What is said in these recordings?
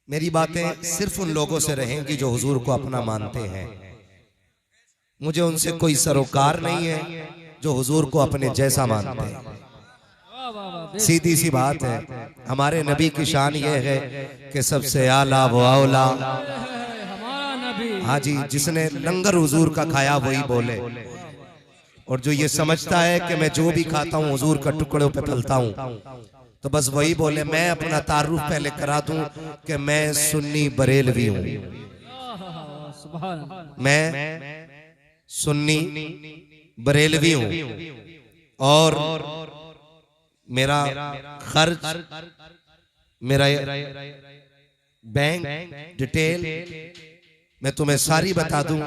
मेरी बातें सिर्फ उन लोगों से रहेंगी जो हुजूर को अपना मानते हैं। मुझे उनसे कोई सरोकार नहीं है जो हुजूर को अपने जैसा मानते हैं। सीधी सी बात है, हमारे नबी की शान ये है कि सबसे आला वो औला। हाँ जी, जिसने लंगर हुजूर का खाया वही बोले, और जो ये समझता है कि मैं जो भी खाता हूँ हुजूर का टुकड़ों पे पलता हूँ तो बस वही बोले। मैं अपना तारुफ पहले करा दूं कि मैं सुन्नी बरेलवी हूँ। मैं सुन्नी बरेलवी हूँ और मेरा खर्च, मेरा बैंक डिटेल मैं तुम्हें सारी बता दूं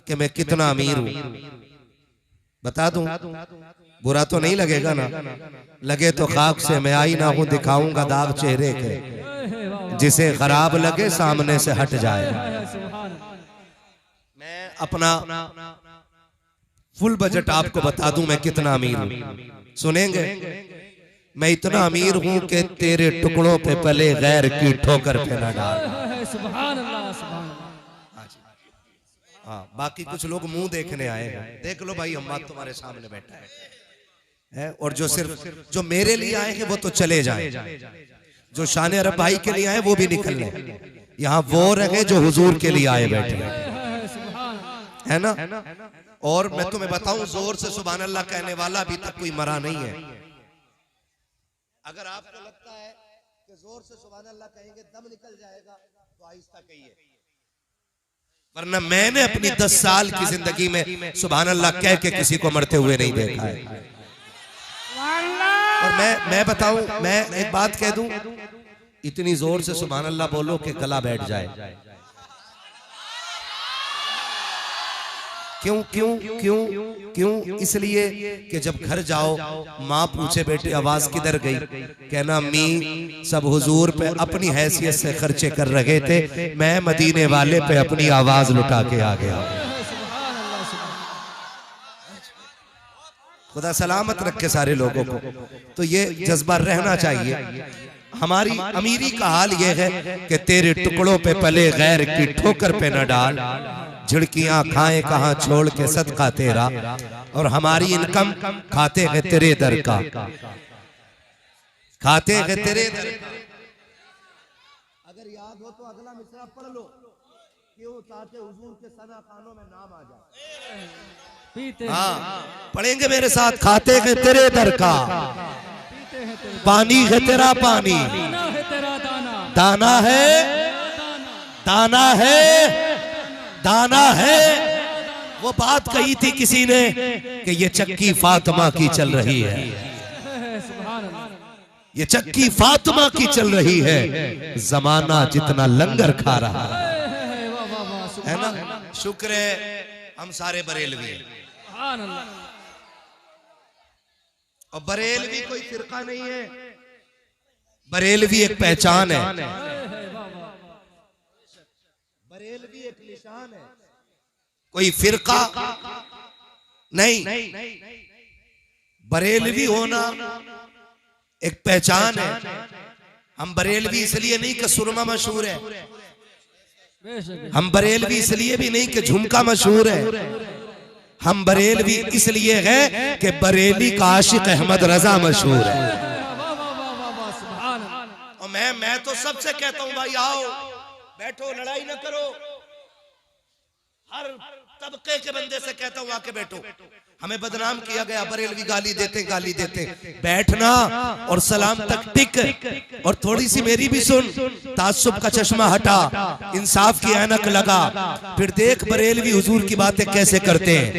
कि मैं कितना अमीर हूं। बता दूं, बुरा तो नहीं लगेगा ना? लगे तो खाक से मैं आई ना हूं, दिखाऊंगा दाग चेहरे के, जिसे खराब लगे सामने से हट जाए। मैं अपना फुल बजट आपको बता दूं मैं कितना अमीर हूं, सुनेंगे? मैं इतना अमीर हूं कि तेरे टुकड़ों पे पले गैर की ठोकर पे न डाल। हाँ, बाकी कुछ लोग मुंह देखने आए हैं, देख लो भाई, हम बात तुम्हारे सामने बैठा है। और जो सिर्फ जो मेरे लिए आए हैं वो तो चले जाएं, जो शान अरब भाई के लिए आए वो भी निकल लें। यहाँ वो रहे जो हुजूर के लिए आए बैठे है ना। और मैं तुम्हें बताऊं, जोर से सुभान अल्लाह कहने वाला अभी तक कोई मरा नहीं है। अगर आपको लगता है कि जोर से सुभान अल्लाह कहेंगे दम निकल जाएगा तो आहिस्ता कहिए, वरना मैंने अपनी 10 साल की जिंदगी में सुभान अल्लाह कह के किसी को मरते हुए नहीं देखा है। और मैं बताऊं, मैं एक बात कह दूं, इतनी जोर से सुभान अल्लाह बोलो कि गला बैठ जाए। क्यों क्यों क्यों क्यों? इसलिए कि जब घर जाओ माँ पूछे बेटे आवाज किधर गई, कहना मी सब हुजूर पे अपनी हैसियत से खर्चे कर रहे थे, मैं मदीने वाले पे अपनी आवाज लुटा के आ गया। खुदा सलामत रखे सारे लोगों को। तो ये जज्बा रहना चाहिए। हमारी अमीरी का हाल ये है कि तेरे टुकड़ों पे पले गैर की ठोकर पे न डाल, झिड़कियां खाए कहां छोड़ के सदका तेरा, और हमारी इनकम खाते हैं तेरे दर का, खाते हैं तेरे दर का। अगर याद हो तो अगला मिसरा पढ़ लो, क्यों? ताकि हुजूर के सना खानों में नाम आ जाए। हाँ, पढ़ेंगे मेरे साथ। खाते हैं तेरे दर का, पानी है तेरा पानी, दाना है, दाना है, दाना है। वो बात कही थी किसी ने कि ये चक्की फातिमा की चल रही है, ये चक्की फातिमा की चल रही है, जमाना जितना लंगर खा रहा है ना। शुक्र है हम सारे बरेलवी हैं, और बरेलवी कोई फिरका नहीं है, बरेलवी एक पहचान है, बरेलवी एक निशान है, कोई फिरका नहीं। बरेलवी होना एक पहचान है। हम बरेलवी इसलिए नहीं कि सुरमा मशहूर है, हम बरेलवी इसलिए भी नहीं कि झुमका मशहूर है, हम बरेलवी इसलिए है कि बरेली का आशिक अहमद रजा मशहूर है। और मैं तो सबसे कहता हूं भाई आओ बैठो, लड़ाई ना करो। हर तबके के बंदे से कहता हूं आके बैठो। हमें बदनाम किया गया, बरेलवी गाली देते गाली देते। बैठना और सलाम तक टिक, और थोड़ी सी मेरी भी सुन। तासुब का चश्मा हटा, इंसाफ की ऐनक लगा, फिर देख बरेलवी हुजूर की बातें कैसे करते हैं।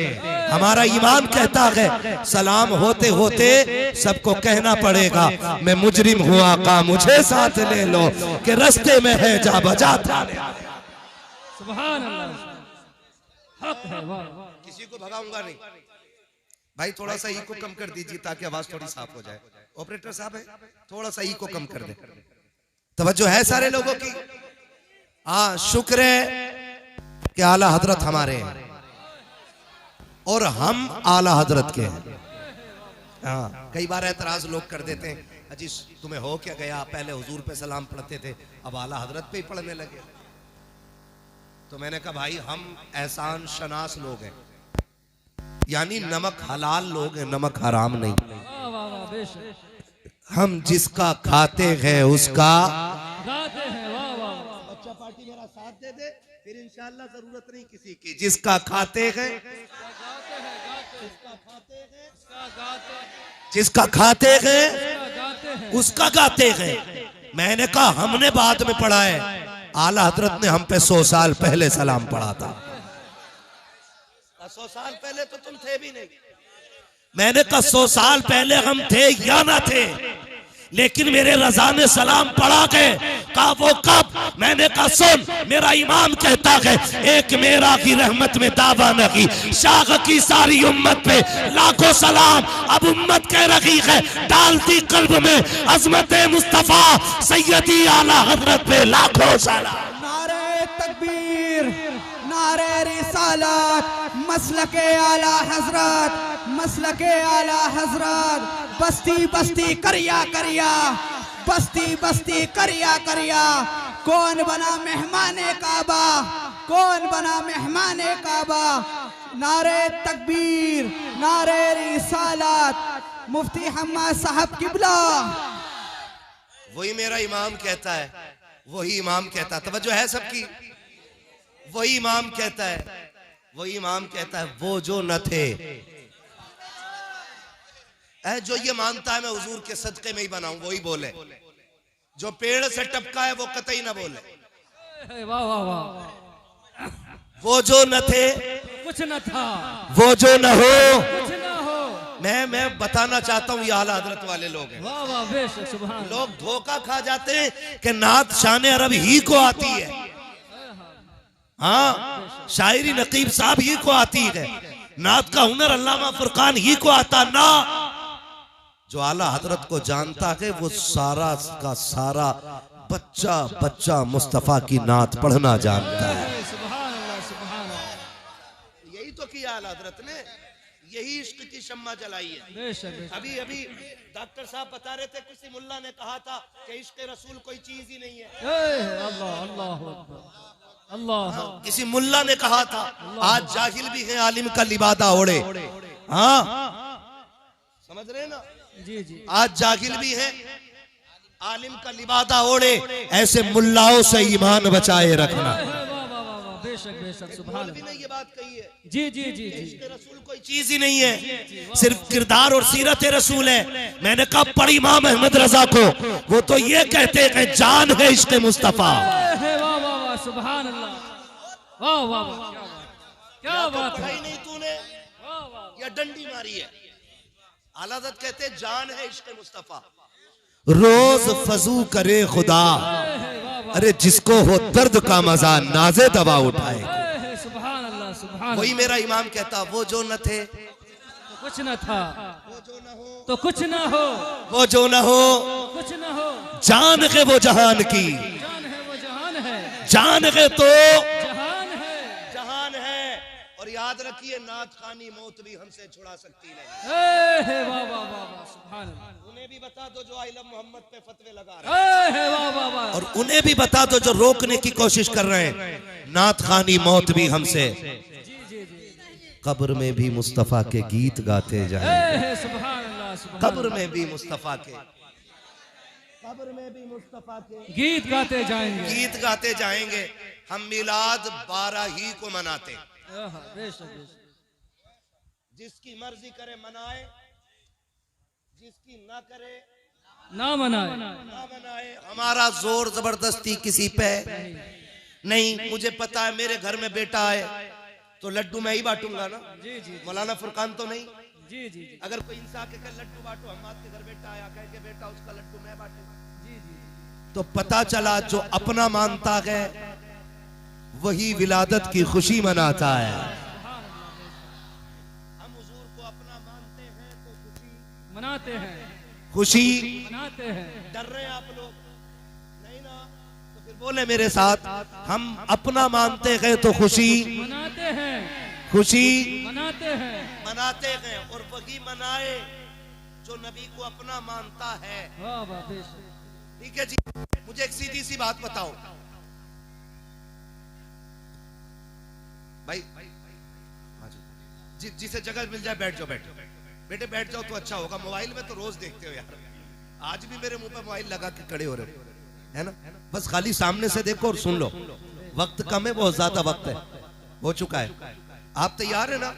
हमारा ईमान कहता है सलाम होते होते सबको कहना पड़ेगा मैं मुजरिम हूँ आका मुझे साथ ले लो, कि रास्ते में है जा बजा था। सुभान अल्लाह, हक है, किसी को भगाऊंगा नहीं। भाई थोड़ा सा इको कम कर दीजिए ताकि आवाज थोड़ी साफ हो जाए। ऑपरेटर साहब है, थोड़ा सा इको कम कर दे। तवज्जो है सारे लोगों की? हाँ, शुक्र है कि आला हजरत हमारे हैं और हम आला हजरत के हैं। हाँ, कई बार एतराज लोग कर देते हैं, अजी तुम्हें हो क्या गया, पहले हुजूर पे सलाम पढ़ते थे अब आला हजरत पे ही पढ़ने लगे। तो मैंने कहा भाई हम एहसान शनास लोग हैं, यानी नमक हलाल लोग हैं, नमक हराम नहीं। हम जिसका खाते हैं उसका गाते हैं। बच्चा पार्टी मेरा साथ दे दे, फिर इंशाअल्लाह जरूरत नहीं किसी की। जिसका खाते हैं जिसका खाते हैं उसका गाते हैं। मैंने कहा हमने बाद में पढ़ा है, आला हजरत ने हम पे 100 साल पहले सलाम पढ़ा था। 100 साल पहले तो तुम थे भी नहीं। मैंने कहा 100 साल पहले हम थे या ना थे, लेकिन मेरे रजा ने सलाम पढ़ा के कहा वो कब। मैंने कहा सुन, मेरा इमाम कहता है एक मेरा की रहमत में दावा नहीं, शाह की सारी उम्मत पे लाखों सलाम। अब उम्मत कह रही है डालती कल्ब में अजमत मुस्तफा सैयदी आला हजरत पे लाखों सलाम। नारे तकबीर, नारे रिसालत, मसलके आला हजरत, मसलके आला हजरत। बस्ती बस्ती करिया करिया, बस्ती बस्ती करिया करिया। कौन बना मेहमाने काबा, कौन बना मेहमाने काबा। नारे तकबीर, नारे रिसालत, मुफ्ती हम्माद साहब किबला। वही मेरा इमाम कहता है, वही इमाम कहता है, तवज्जो है सबकी। वही इमाम कहता है, वही इमाम कहता है वो जो न थे, जो ये मानता है मैं हुजूर के सदके में ही बनाऊं वही बोले, जो पेड़ से टपका है वो कतई ना बोले। वाह वाह वाह। वो जो न थे कुछ न था, वो जो न हो कुछ न हो। मैं बताना चाहता हूँ ये आला हजरत वाले लोग हैं। वाह वाह बेशक सुभान। लोग धोखा खा जाते हैं कि नात शान अरब ही को आती है। हाँ, शायरी नकीब साहब ही को आती है, नात का हुनर अल्लामा फुरकान ही को आता ना। जो आला हजरत को जानता है वो सारा का सारा बच्चा बच्चा मुस्तफा की नात पढ़ना जानता है। यही तो किया आला हजरत ने, यही इश्क की शम्मा जलाई है। अभी अभी डॉक्टर साहब बता रहे थे, किसी मुल्ला ने कहा था कि इश्क रसूल कोई चीज ही नहीं है। अल्लाह अल्लाह, किसी मुल्ला ने कहा था। आज जाहिल भी है आलिम का लिबादा ओढ़े। हाँ समझ रहे ना जी जी। आज जाहिल भी है आलिम का लिबादा ओढ़े, ऐसे मुल्लाओं से ईमान बचाए रखना। बेशक बेशक सुभान। भी नहीं ये बात कही है। जी जी जी जी। इश्क रसूल कोई चीज ही नहीं है, सिर्फ किरदार और सीरत रसूल है। मैंने कहा पढ़ी इमाम अहमद रजा को, वो तो ये कहते हैं जान है इश्क मुस्तफा। वाह वाह वाह सुभान अल्लाह, वाह वाह क्या बात है। नहीं तूने या डंडी मारी है। आला हज़रत कहते जान है इश्क मुस्तफा। रोज फजू करे खुदा, अरे जिसको हो दर्द का मजा नाजे दवा उठाए। सुभान अल्लाह सुभान। वही मेरा इमाम कहता वो जो न थे तो कुछ न था, वो जो न हो तो कुछ न हो, वो जो न हो कुछ न हो। जान है वो जहान की, जान है वो जहान है, जान है तो जहान है, जहान है। और याद रखिए नात खानी मौत भी हमसे छुड़ा सकती नहीं। वाह वाह वाह सुभान अल्लाह। उन्हें भी बता दो जो आइलम मोहम्मद पे फतवे लगा रहे हैं, वाह वाह वाह। और उन्हें भी बता दो जो रोकने की कोशिश कर रहे हैं। नात खानी मौत भी हमसे, कब्र में भी मुस्तफा के गीत गाते जाए। सुभान अल्लाह सुभान। कब्र में भी मुस्तफा के, कब्र में भी मुस्तफा के गीत गाते जाएंगे, गीत गाते जाएंगे। हम मिलाद 12 ही को मनाते, जिसकी मर्जी करे मनाए, जिसकी ना करे ना मनाए, ना मनाए। हमारा जोर जबरदस्ती किसी पे नहीं। मुझे पता है मेरे घर में बेटा आए तो लड्डू मैं ही बांटूंगा ना। जी जी। मौलाना फुरकान तो नहीं। जी जी। अगर कोई इंसान के घर लड्डू बांटो, हम आपके घर बेटा आया कह के बेटा उसका लड्डू मैं बांटूंगा। जी जी। तो पता चला जो अपना मानता है वही विलादत की खुशी मनाता है। हम हुजूर को अपना मानते हैं तो खुशी मनाते हैं, खुशी मनाते हैं। डर रहे हैं आप लोग नहीं ना, तो फिर बोले मेरे साथ, हम अपना मानते हैं तो खुशी मनाते हैं, खुशी मनाते हैं, मनाते हैं। और वही मनाए जो जो नबी को अपना मानता है। वाह वाह बेशक। ठीक है जी, मुझे एक सीधी सी बात बताओ भाई, जिसे जगह मिल जाए बैठ जाओ, बेटे बैठ जाओ तो अच्छा होगा। मोबाइल में तो रोज देखते हो यार, आज भी मेरे मुंह पे मोबाइल लगा के खड़े हो रहे हो, है ना। बस खाली सामने से देखो और सुन लो। वक्त कम है, बहुत ज्यादा वक्त है, हो चुका है। आप तैयार है ना?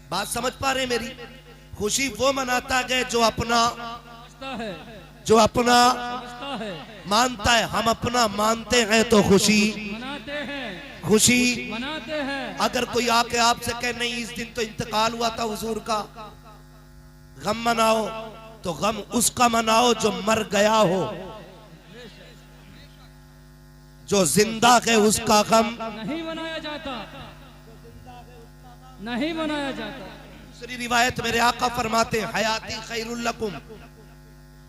बात समझ पा रहे हैं मेरी? खुशी वो मनाता है जो अपना समझता है, मानता है। हम अपना मानते हैं तो खुशी मनाते हैं। अगर कोई आके आपसे कहे नहीं इस दिन तो इंतकाल हुआ था हुजूर का, गम मनाओ, तो गम उसका मनाओ जो मर गया हो। जो जिंदा है उसका गम नहीं मनाया जाता, नहीं मनाया जाता। दूसरी रिवायत मेरे आका फरमाते हैं, हयाती खैरुल लकुम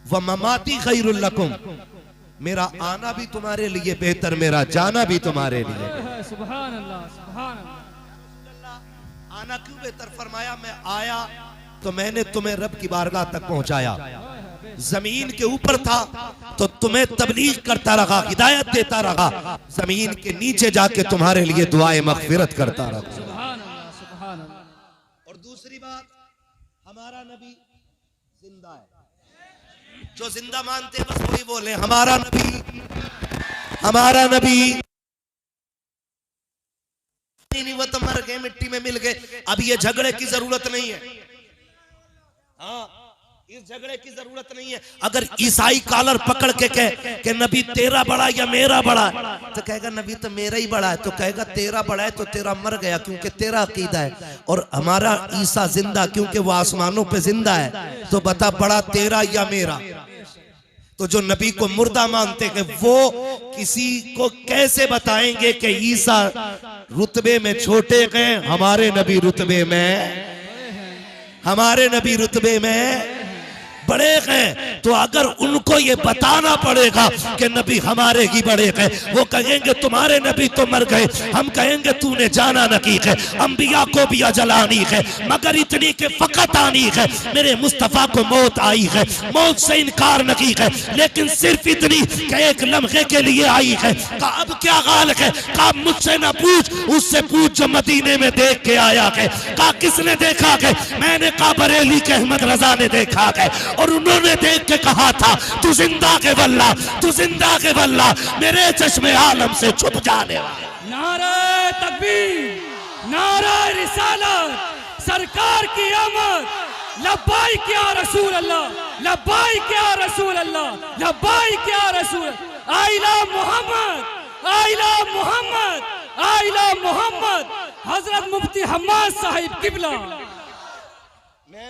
व ममाती खैरुल लकुम। मेरा आना भी तुम्हारे लिए बेहतर, मेरा जाना भी तुम्हारे लिए। सुभान अल्लाह, सुभान अल्लाह। आना क्यों बेहतर? फरमाया मैं आया तो मैंने तुम्हें रब की बारगाह तक पहुंचाया। जमीन के ऊपर था तो तुम्हें तबलीग करता रहा, हिदायत देता रहा। जमीन के नीचे जाके तुम्हारे लिए दुआए मगफिरत करता रहा। सुभान अल्लाह, सुभान अल्लाह। और दूसरी बात, हमारा नबी जिंदा है। जो जिंदा मानते हैं बस वही बोले हमारा नबी, हमारा नबी। नहीं वो तो मर गए, मिट्टी में मिल गए। अब ये झगड़े की जरूरत नहीं है। हाँ, इस झगड़े की जरूरत नहीं है। अगर ईसाई कॉलर पकड़ के कहे कि नबी तेरा बड़ा या मेरा बड़ा है, तो कहेगा नबी तो मेरा ही बड़ा है। तो कहेगा तेरा बड़ा है तो तेरा मर गया, क्योंकि तेरा अकीदा है। और हमारा ईसा जिंदा, क्योंकि वो आसमानों पे जिंदा है। तो बता बड़ा तेरा या मेरा? तो जो नबी को मुर्दा मानते हैं वो किसी को कैसे बताएंगे कि ईसा रुतबे में छोटे गए, हमारे नबी रुतबे में बड़े हैं। तो अगर उनको ये बताना पड़ेगा कि नबी हमारे ही बड़े हैं, वो कहेंगे तुम्हारे नबी तो मर गए, हम कहेंगे तूने जाना नहीं है। अंबिया को भी अजल आनी है, मगर इतनी के फकत आनी है। मेरे मुस्तफा को मौत आई है, मौत से इनकार नहीं है, लेकिन सिर्फ इतनी कि एक लम्हे के लिए आई है। कहा अब क्या हाल है? कहा मुझसे ना पूछ, उससे पूछ जो मदीने में देख के आया है। कहा किसने देखा है? मैंने कहा बरेली के अहमद रजा ने देखा है, और उन्होंने देख के कहा था तू जिंदा के वल्ला, तू जिंदा के वल्ला, मेरे चश्मे आलम से छुप जाने वाला। नारे तकबीर, नारे रिसालत, सरकार की आमद। लब्बाइक या रसूल अल्लाह, लब्बाइक या रसूल अल्लाह, लब्बाइक या रसूल। आइला मोहम्मद, आइला मोहम्मद, आइला मोहम्मद। हजरत मुफ्ती हम्माद साहिब किबला।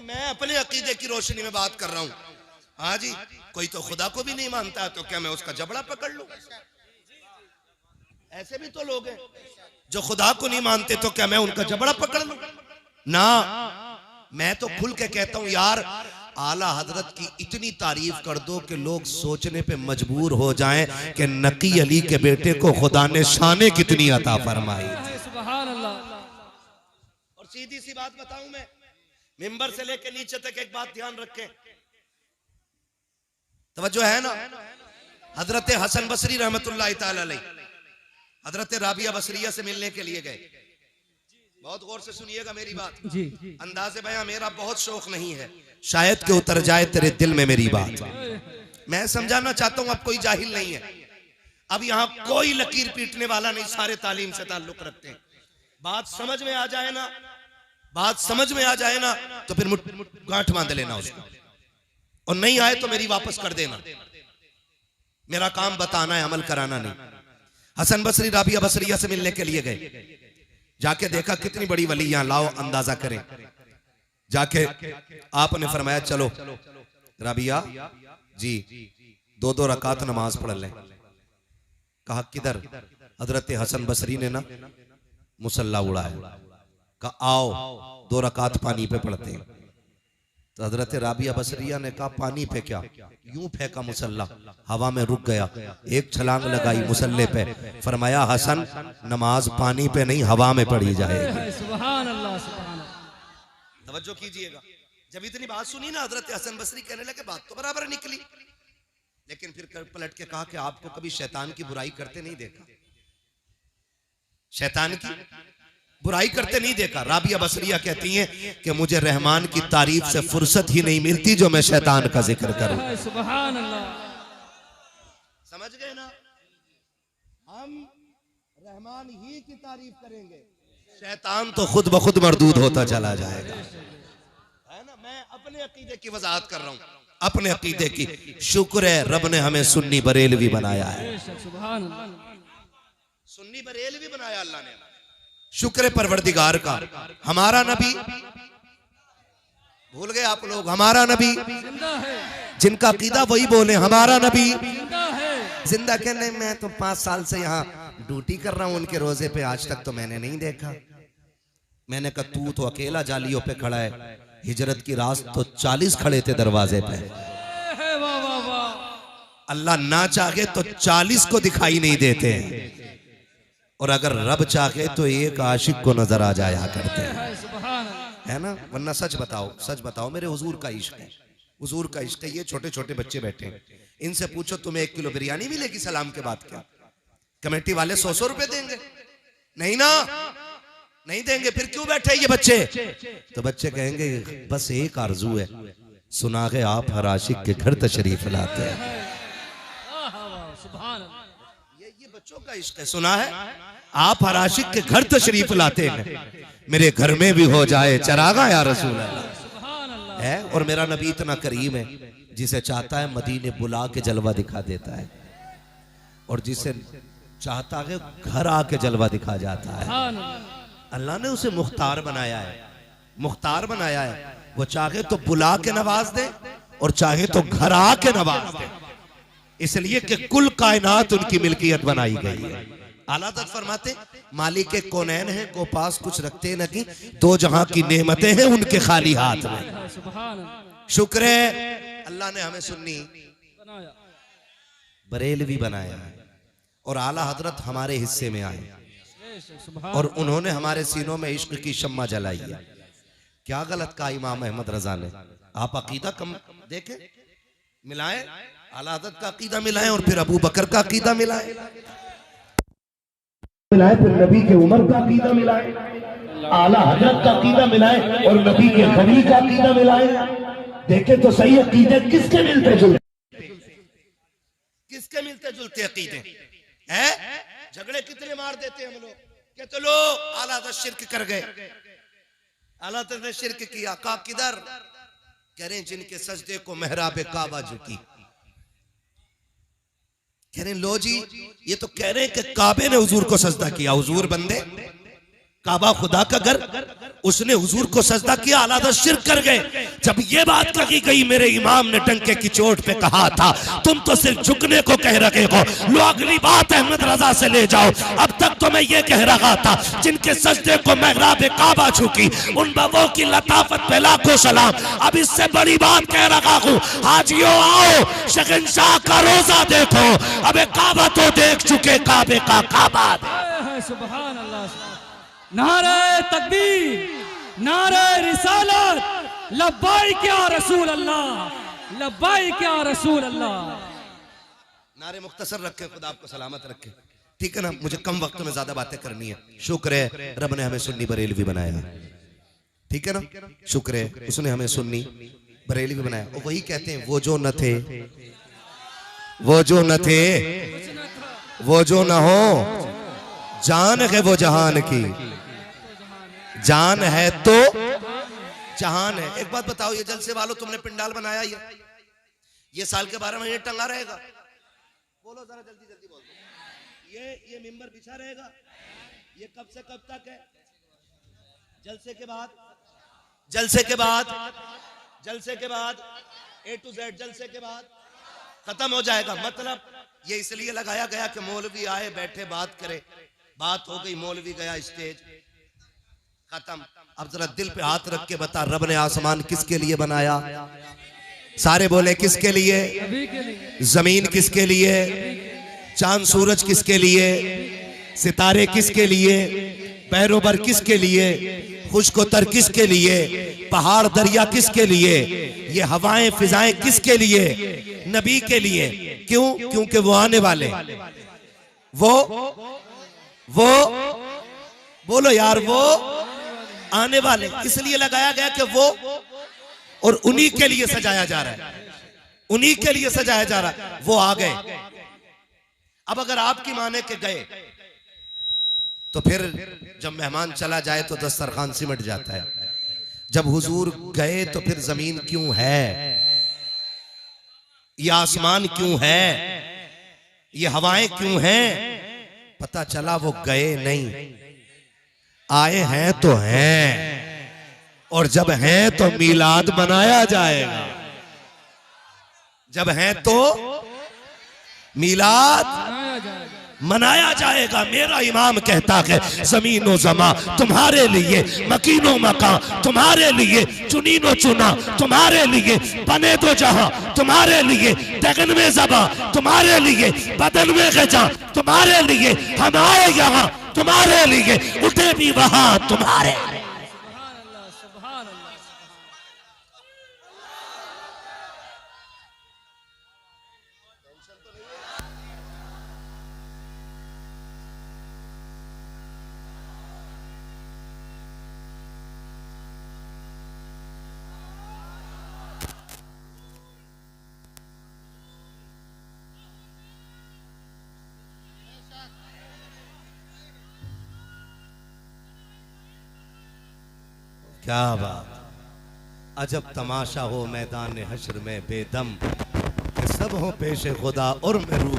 मैं अपने अकीदे की रोशनी में बात कर रहा हूँ। हाँ जी, कोई तो खुदा को भी नहीं मानता, तो क्या मैं उसका जबड़ा पकड़ लूं? ऐसे भी तो लोग हैं जो खुदा को नहीं मानते, तो क्या मैं उनका जबड़ा पकड़ लूं? ना, मैं तो खुल के कहता हूं यार, आला हजरत की इतनी तारीफ कर दो कि लोग सोचने पे मजबूर हो जाएं कि नकी अली के बेटे को खुदा ने शाने कितनी अता फरमाई। सुभान अल्लाह। और सीधी सी बात बताऊं, मैं मिंबर से लेकर नीचे तक एक बात ध्यान रखें, तवज्जो है ना। हजरत हसन बसरी रहमतुल्लाह ताला अलैह हजरत राबिया बसरिया से मिलने के लिए गए। बहुत गौर से सुनिएगा मेरी बात जी। अंदाज़े बयां मेरा बहुत शौक नहीं है, शायद के उतर जाए तेरे दिल में मेरी बात। मैं समझाना चाहता हूं, अब कोई जाहिल नहीं है, अब यहां कोई लकीर पीटने वाला नहीं, सारे तालीम से ताल्लुक रखते हैं। बात समझ में आ जाए ना, बात समझ में आ जाए ना, तो फिर गांठ बांध लेना उसको, और नहीं आए तो मेरी वापस कर देना। मेरा काम बताना है, अमल कराना नहीं। हसन बसरी राबिया बसरिया से मिलने के लिए गए, जाके देखा कितनी बड़ी वली, यहां लाओ अंदाजा करें। जाके आपने फरमाया चलो राबिया जी 2-2 रकात नमाज पढ़ लें। कहा किधर? हजरत हसन बसरी ने ना मुसल्ला उड़ाया। कहा आओ 2 रकात पानी पे पढ़ते हैं। तो हजरत राबिया बसरिया ने कहा पानी पे क्या? यूं फेंका मुसल्ला, हवा में रुक गया, एक छलांग लगाई मुसल्ले पे। फरमाया हसन नमाज पानी पे नहीं हवा में पढ़ी जाएगी। सुभान अल्लाह, सुभान अल्लाह। तवज्जो कीजिएगा, जब इतनी बात सुनी ना हजरत हसन बसरी कहने लगे बात तो बराबर निकली, लेकिन फिर पलट के कहा कि आपको कभी शैतान की बुराई करते नहीं देखा, शैतान की बुराई करते नहीं देखा। राबिया बसरिया कहती हैं कि मुझे रहमान की तारीफ से फुर्सत ही नहीं मिलती जो मैं शैतान का जिक्र करूं। सुभान अल्लाह। समझ गए ना, हम रहमान ही की तारीफ करेंगे, शैतान तो खुद ब खुद मरदूद होता चला जाएगा, है ना। मैं अपने अकीदे की वजाहत कर रहा हूं, अपने अकीदे की। शुक्र है रब ने हमें सुन्नी बरेलवी बनाया है, सुन्नी बरेलवी बनाया अल्लाह ने। शुक्र परवरदिगार का। हमारा नबी भूल गए आप लोग, हमारा नबी जिनका अकीदा वही बोले हमारा नबी जिंदा। कहने मैं तो 5 साल से यहाँ ड्यूटी कर रहा हूं उनके रोजे पे, आज तक तो मैंने नहीं देखा। मैंने कहा तू तो अकेला जालियों पे खड़ा है, हिजरत की रात तो 40 खड़े थे दरवाजे पे। अल्लाह ना चाहे तो 40 को दिखाई नहीं देते हैं, और अगर रब चाहे तो एक आशिक को नजर आ जाया करते हैं, है ना। वरना सच बताओ मेरे हुजूर का इश्क है, हुजूर का इश्क है। ये छोटे छोटे बच्चे बैठे हैं, इनसे पूछो तुम्हें 1 किलो बिरयानी मिलेगी सलाम के बाद क्या? कमेटी वाले 100 रुपए देंगे? नहीं ना, नहीं देंगे। फिर क्यों बैठे ये बच्चे? तो बच्चे कहेंगे बस एक आरजू है, सुना के आप हर आशिक के घर तशरीफ लाते हैं। ये बच्चों का इश्क है, सुना है आप हर आशिक के घर तशरीफ लाते हैं, मेरे घर में भी हो जाए चरागा या रसूल अल्लाह है। और मेरा नबी इतना करीम है, जिसे चाहता है मदीने बुला के जलवा दिखा देता है, और जिसे चाहता है घर आके जलवा दिखा जाता है। अल्लाह ने उसे मुख्तार बनाया है, मुख्तार बनाया है। वो चाहे तो बुला के नवाज दे और चाहे तो घर आके नवाज दे, इसलिए कि कुल कायनात उनकी मिल्कियत बनाई गई है। आला हज़रत फरमाते मालिक कौनैन है को पास कुछ रखते न की, 2 जहां की नेमतें हैं उनके खाली हाथ में। शुक्र है अल्लाह ने हमें सुन्नी बरेलवी बनाया है, और आला हजरत हमारे हिस्से में आए, और उन्होंने हमारे सीनों में इश्क की शम्मा जलाई है। क्या गलत कहा इमाम अहमद रजा ने? आप अकीदा कम देखें, मिलाएं, आला हज़रत का अकीदा मिलाएं और फिर अबू बकर का अकीदा मिलाएं, फिर नबी के उमर का अकीदा मिलाएं, आला हज़रत का अकीदा मिलाएं और नबी के गनी का अकीदा मिलाएं। देखें तो सही अकीदे किसके मिलते जुलते, किसके मिलते जुलते अकीदे हैं। झगड़े कितने मार देते हम लोग, कहते लो आला हज़रत शिर्क कर गए, आला हज़रत ने शिर्क किया। का किधर? कह रहे जिनके सजदे को मेहराब काबा झुकी। कह रहे लो जी, ये तो कह रहे हैं कि काबे ने हुजूर को सजदा किया। हुजूर बंदे, काबा खुदा का घर, उसने हुजूर को सजदा किया, आला हज़रत शिर्क कर गए। जब ये बात कही गई, मेरे इमाम ने डंके की चोट पे कहा था तुम तो सिर्फ झुकने को कह रहे हो, लो अगली बात अहमद रजा से ले जाओ। अब तक तो मैं ये कह रहा था जिनके सजदे को मेहराब काबा झुकी, उन बाबों की लताफत पे लाखों सलाम। अब इससे बड़ी बात कह रहा हूँ, हाजियों आओ शहंशाह का रोजा देखो, अब काबा तो देख चुके, काबे का काबा। सुभान अल्लाह। नारे तकबीर, नारे रिसालत, लब्बाइक या रसूल अल्लाह, लब्बाइक या रसूल अल्लाह। नारे मुख्तसर रखे, खुदा आपको सलामत रखे, ठीक है ना। मुझे कम वक्त में ज्यादा बातें करनी है। शुक्र है रब ने हमें सुन्नी बरेलवी बनाया, ठीक है ना। शुक्र है उसने हमें सुन्नी बरेलवी बनाया। और वही कहते हैं वो जो न थे, वो जो न थे, वो जो न हो, जान है वो जहान की, जान है तो जहान है। एक बात बताओ, ये जलसे वालों तुमने पिंडाल बनाया, ये साल के 12 महीने टंगा रहेगा? बोलो जरा जल्दी जल्दी बोलो। ये मिंबर बिछा रहेगा, ये कब से कब तक है? जलसे के बाद, जलसे के बाद, जलसे के बाद, A to Z जलसे के बाद खत्म हो जाएगा। मतलब ये इसलिए लगाया गया कि मौलवी आए बैठे बात करे, बात हो गई, मौलवी गया स्टेज, खत्म। अब जरा दिल पे हाथ रख के बता, रब ने आसमान किसके लिए बनाया? सारे बोले किसके लिए? जमीन किसके लिए? चांद सूरज किसके लिए? सितारे किसके लिए? पैरों पर किसके लिए? खुश्क तर किसके लिए? पहाड़ दरिया किसके लिए, ये हवाएं फिजाएं किसके लिए, नबी के लिए। क्यों? क्योंकि वो आने वाले, वो बोलो यार, वो आने वाले, इसलिए लगाया गया कि वो, और उन्हीं के लिए सजाया जा रहा है, उन्हीं के लिए सजाया जा रहा है। वो आ गए। अब अगर आपकी माने के गए तो फिर जब मेहमान चला जाए तो दस्तरखान सिमट जाता है। जब हुजूर गए तो फिर जमीन क्यों है, ये आसमान क्यों है, ये हवाएं क्यों हैं? पता चला वो गए नहीं, आए हैं तो हैं, और जब हैं तो मीलाद मनाया जाएगा। जब हैं तो मीलाद मनाया जाएगा। मेरा इमाम कहता है जमीनो जमा तुम्हारे लिए, मकीनो मका तुम्हारे लिए, चुनीनो चुना तुम्हारे लिए, बने दो जहां तुम्हारे लिए, दगन में जबा तुम्हारे लिए, बदन में गजा तुम्हारे लिए, हम आए यहाँ तुम्हारे लिए, उठे भी वहां तुम्हारे लिए। क्या बात, अजब तमाशा हो मैदान हश्र में बेदम, कि सब हो पेश खुदा और मैं रूह।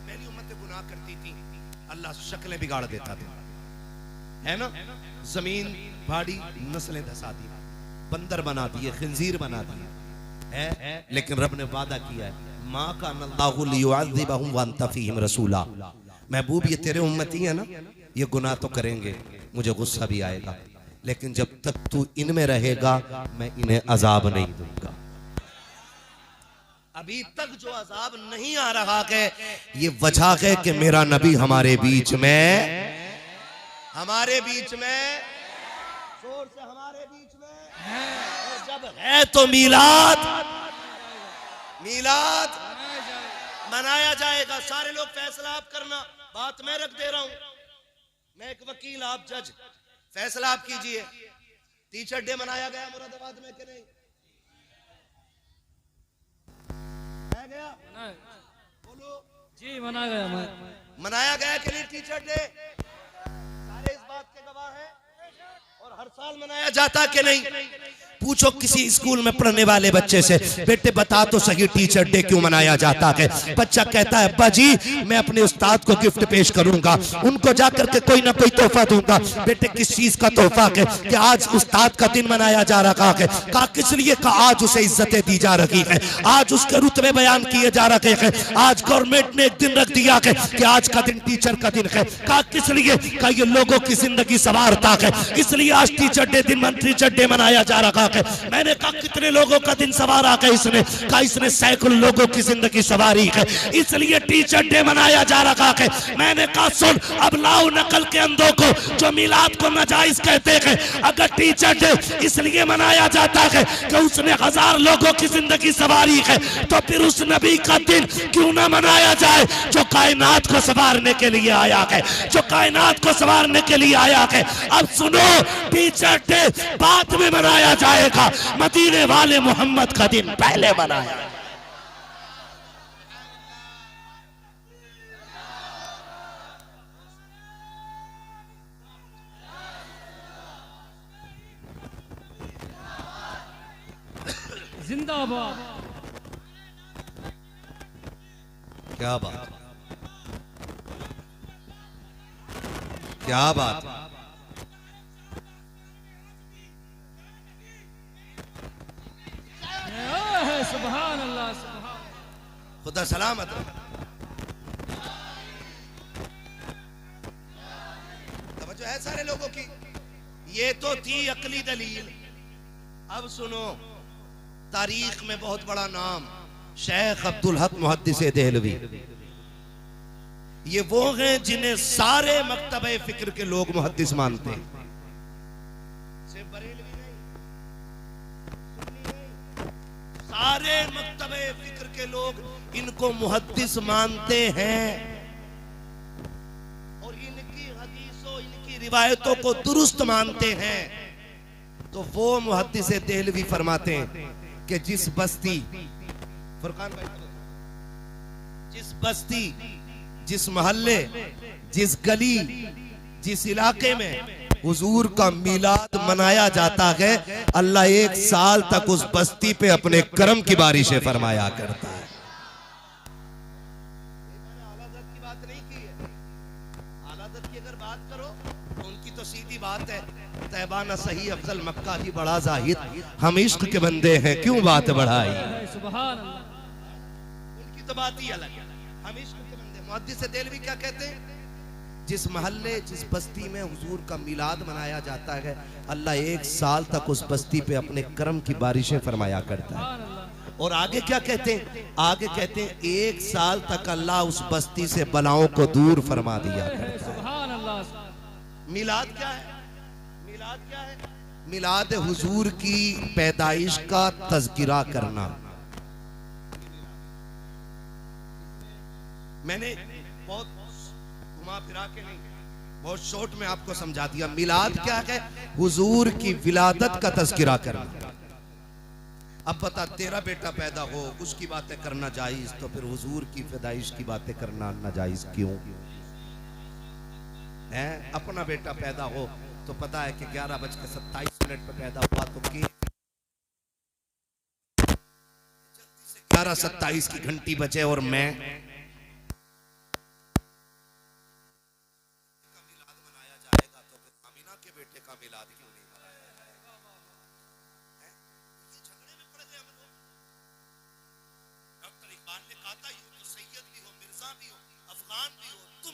पहली उम्मतें गुनाह करती थी, अल्लाह शक्लें बिगाड़ देता था, है ना। जमीन फाड़ी, नस्लें धसाती, बंदर बना दिए, खिंजीर बना दिए, है। लेकिन रब ने वादा किया है, माँ का अल्लाहु लियुअज़्ज़िबहुम व अंत फ़ीहिम रसूला। महबूब ये तेरे उम्मती है ना, ये गुनाह तो करेंगे, मुझे गुस्सा भी आएगा, लेकिन जब तक तू इनमें रहेगा मैं इन्हें अजाब नहीं दूंगा। अभी तक जो अजाब नहीं आ रहा है, ये वजह है कि मेरा नबी हमारे बीच में, हमारे बीच में, जोर से हमारे बीच में, और जब है तो मीलाद, मीलाद मनाया जाएगा। सारे लोग फैसला आप करना, बात मैं रख दे रहा हूं, मैं एक वकील, आप जज, फैसला आप कीजिए। टीचर डे मनाया गया मुरादाबाद में कि नहीं? गया? बोलो जी, मनाया गया, मनाया गया कि नहीं टीचर डे? सारे इस बात के गवाह हैं, और हर साल मनाया जाता कि नहीं? पूछो किसी स्कूल में पढ़ने वाले बच्चे से, बेटे बता तो सही टीचर डे क्यों मनाया जाता है? बच्चा कहता है अब्बा जी मैं अपने उस्ताद को गिफ्ट पेश करूंगा, उनको जाकर के कोई ना कोई तोहफा दूंगा। बेटे किस चीज का तोहफा है? कि आज उस्ताद का दिन मनाया जा रहा है। कहा किस लिए? का आज उसे इज्जतें दी जा रही है, आज उसके रुतबे बयान किए जा रहे हैं, आज गवर्नमेंट ने एक दिन रख दिया है कि आज का दिन टीचर का दिन है। कहा किस लिए? का ये लोगों की जिंदगी संवारता है, इसलिए आज टीचर डे दिन टीचर डे मनाया जा रहा है। मैंने कहा कितने लोगों का दिन सवारा है इसने? कहा इसने सैकड़ों लोगों की जिंदगी सवारी है, इसलिए टीचर डे मनाया जा रहा है। मैंने कहा सुन, अब लाओ नकल के अंधों को जो मिलाद को नाजायज कहते हैं। अगर टीचर डे इसलिए मनाया जाता है कि उसने 1000 लोगों की जिंदगी सवारी है, तो फिर उस नबी का दिन क्यों ना मनाया जाए जो कायनात को संवारने के लिए आया है, जो कायनात को संवारने के लिए आया है। अब सुनो, टीचर डे बाद में मनाया जाएगा, मदीने वाले मोहम्मद का दिन पहले मनाया। जिंदाबाद। क्या बात, क्या बात। सुभान अल्लाह, सुभान। खुदा सलामत रहे। तवज्जो है सारे लोगों की। ये तो थी अकली दलील। अब सुनो, तारीख में बहुत बड़ा नाम शेख अब्दुल हक मुहद्दिस देहलवी। ये वो हैं जिन्हें सारे मकतबे फिक्र के लोग मुहद्दिस मानते हैं, सिर्फ बरेलवी नहीं, सारे मकतबे फिक्र के लोग इनको मुहद्दिस मानते हैं और इनकी हदीसों इनकी रिवायतों को दुरुस्त मानते हैं। तो वो मुहद्दिस देहलवी फरमाते हैं कि जिस बस्ती, फुरकान भाई, जिस बस्ती, जिस मोहल्ले, जिस गली, जिस इलाके में हुजूर का मिलाद मनाया जाता है, अल्लाह 1 साल तक उस बस्ती पे अपने करम की बारिशें फरमाया करता है। आला-हज़रत की बात नहीं की है, आला-हज़रत की अगर बात करो तो उनकी तो सीधी बात है, तैबा न सही अफजल मक्का ही बड़ा जाहिद, हम इश्क के बंदे हैं क्यों बात बढ़ाई। सुभान अल्लाह। उनकी तो बात ही अलग है, हम इश्क के बंदे। मुहद्दिस देहलवी क्या कहते हैं? जिस महल्ले, जिस बस्ती में हुजूर का मिलाद मनाया जाता है, अल्लाह 1 साल तक उस बस्ती पे अपने करम की बारिशें फरमाया करता है। और आगे क्या कहते हैं? आगे कहते हैं 1 साल तक अल्लाह उस बस्ती से बलाओं को दूर फरमा दिया करता है। सुभान अल्लाह। मिलाद क्या है? मिलाद क्या है? मिलाद हुजूर की पैदाइश का तज़किरा करना। मैंने बहुत घुमा फिरा के नहीं, बहुत शॉर्ट में आपको समझा दिया। मिलाद क्या है? हुजूर की विलादत का तज़किरा करना। अब बता, तेरा बेटा पैदा हो उसकी बातें करना जायज, तो फिर हुजूर की पैदाइश की बातें करना नाजायज क्यों है? अपना बेटा पैदा हो तो पता है कि 11:27 पे पैदा हुआ, तो 11:27 की घंटी बजे और मैं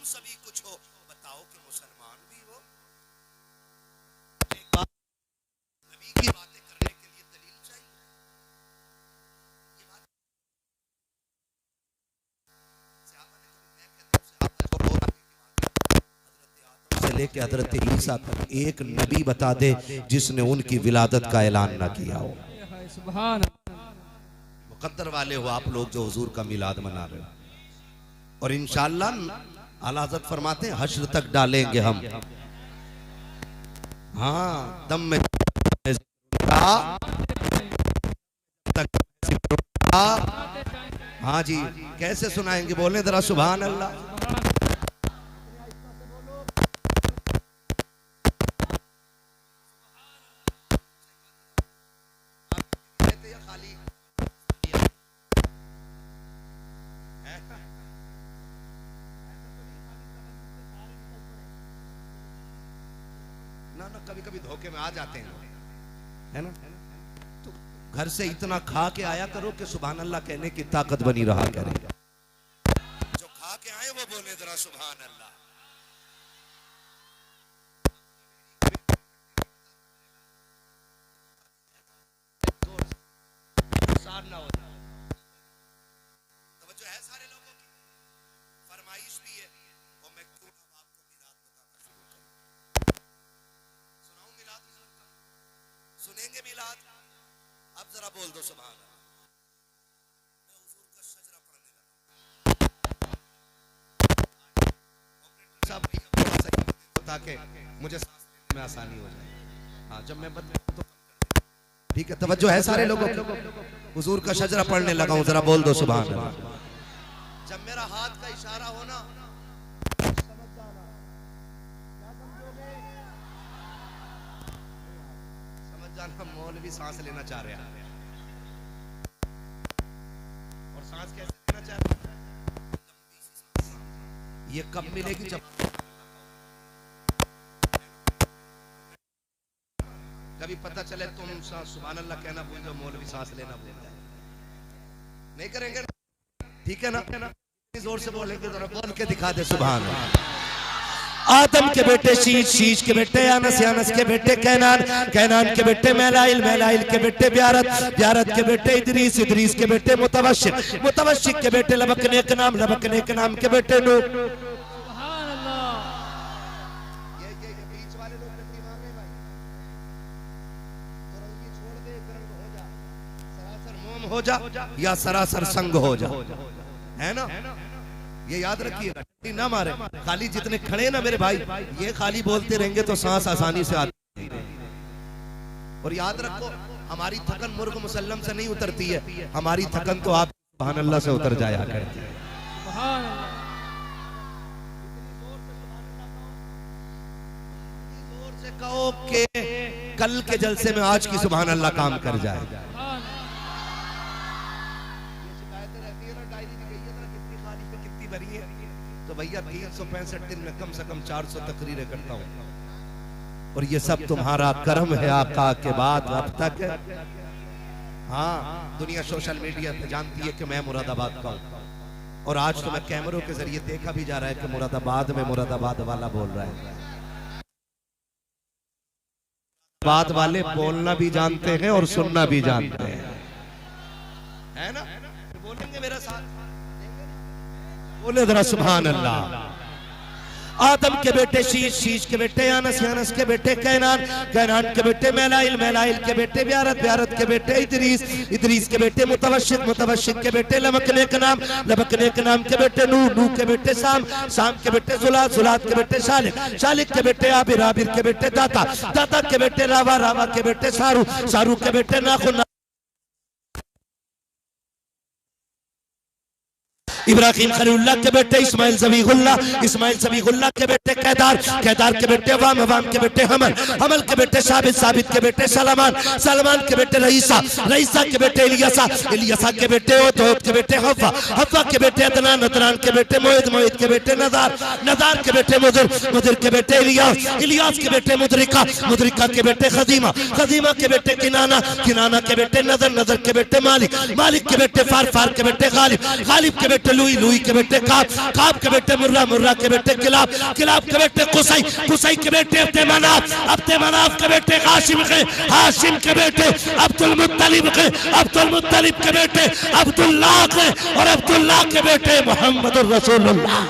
सभी कुछ हो, बताओ कि मुसलमान भी हो। एक बात, नबी की बातें करने के लिए दलील चाहिए। ये बात से लेके हजरत ईसा तक एक नबी बता दे जिसने उनकी विलादत का ऐलान ना किया हो। सुभान। मुकद्दर वाले हो आप लोग जो हुजूर का मिलाद मना रहे हो, और इंशाअल्लाह आला हज़रत फरमाते हैं हश्र तक डालेंगे हम। हाँ, दम में हाँ जी, कैसे सुनाएंगे? बोले जरा सुभान अल्लाह। ना कभी कभी धोखे में आ जाते हैं, है ना? तो घर से इतना खा के आया करो कि सुभान अल्लाह कहने की ताकत बनी रहा करे। जो खा के आए वो बोले जरा सुभान अल्लाह। ना होता तो जो है सारे लोगों की फरमाइश भी है, और मैं क्यों आपको मिलाद बताना शुरू करूं? सुनाऊं मिलाद? सुनेंगे मिलाद? अब जरा बोल दो सुभान अल्लाह। मैं हुजूर का शजरा पढ़ने लगा सब ताकि मुझे सांस लेने में आसानी हो जाए। हाँ, जब मैं तो ठीक है, तवज्जो है सारे लोगों को। हुजूर का शजरा पढ़ने लगा हूं, जरा बोल दो सुभान अल्लाह। जब मेरा हाथ का इशारा हो ना, समझ जाना। क्या समझोगे? समझ जाना मौलवी सांस लेना चाह रहे हैं। और सांस कैसे लेना चाह रहे हैं? ये कब मिलेगी? जब कभी पता चले तुम सुभान अल्लाह कहना भूल जाओ, मौलवी सांस लेना भूल जाए। नहीं करेंगे, ठीक है ना? जोर से बोलेंगे, जरा बोल के दिखा दे सुभान अल्लाह। आदम के बेटे शीश, शीश के बेटे यानस, यानस के बेटे कैनान, कैनान के बेटे मैलाइल, मैलाइल के बेटे ब्यारत, ब्यारत के बेटे इदरीस, इदरीस के बेटे मुतवशिक, मुतवशिक के बेटे लबकने के नाम, लबकने के नाम के बेटे नूह। हो जा या सरासर संग हो जा, है ना? ये याद रखिएगा, ना मारे खाली। जितने खड़े ना मेरे भाई, ये खाली बोलते रहेंगे तो सांस आसानी से आती है। और याद रखो, हमारी थकन मुर्ग मुसल्लम से नहीं उतरती है, हमारी थकन तो आप सुभान अल्लाह से उतर जाया करती है। जोर से कहो कि कल के जलसे में आज की सुभान अल्लाह काम कर जाए। तो भैया 365 दिन में कम से कम 400 तकरीरें करता हूँ, और ये सब तुम्हारा कर्म है आका के बाद अब तक। हाँ, दुनिया सोशल मीडिया पे जानती है कि मैं मुरादाबाद का हूँ, और आज तो मैं कैमरों के जरिए देखा भी जा रहा है कि मुरादाबाद में मुरादाबाद वाला बोल रहा है। बात वाले बोलना भी जानते हैं और सुनना भी जानते हैं, है ना? बोलेंगे मेरा साथ, बोले जरा सुभान अल्लाह। आदम के बेटे शीश, शीश के बेटे यानस, यानस के बेटे कैनान, कैनान के बेटे मैलाइल, मैलाइल के बेटे ब्यारत, ब्यारत के बेटे इदरीस, इदरीस के बेटे मुतवशिक, मुतवशिक के बेटे लबकने के नाम, लबकने के नाम के बेटे नूह, नूह के बेटे साम, साम के बेटे जुलात, जुलात के बेटे शालिक, शालिक के बेटे आबिर, आबिर के बेटे दाता, दाता के बेटे रावा, रावा के बेटे सारू, सारू के बेटे नाखुन, इब्राहिम खलीलुल्लाह के बेटे इस्माइल ज़बीहुल्लाह, इस्माइल ज़बीहुल्लाह के बेटे कैदार, कैदार के बेटे अवाम, अवाम के बेटे हमल, हमल के बेटे साबित, साबित के बेटे सलमान, सलमान के बेटे रईसा, रईसा के बेटे इलियासा, इलियासा के बेटे ओत, ओत के बेटे हव्वा, हव्वा के बेटे अदनान, अदनान के बेटे मोहित, मोहित के बेटे नदार, नदार के बेटे मुदिर, मुदिर के बेटे इलियास, इलियास के बेटे मुदरिका, मुदरिका के बेटे खदीमा, खदीमा के बेटे किनाना, किनाना के बेटे नजर, नजर के बेटे मालिक, मालिक के बेटे फार, फार के बेटे गालिब, गालिब के बेटे लुई, लुई के बेटे काब, काब के बेटे मुर्रा, मुर्रा के बेटे किलाब, किलाब के बेटे कुसई, कुसई के बेटे अब्दे मनाफ, अब्दे मनाफ के बेटे हाशिम के, हाशिम के बेटे अब्दुल मुत्तलिब के, अब्दुल मुत्तलिब के बेटे अब्दुल्लाह के, और अब्दुल्लाह के बेटे मोहम्मद रसूलुल्लाह।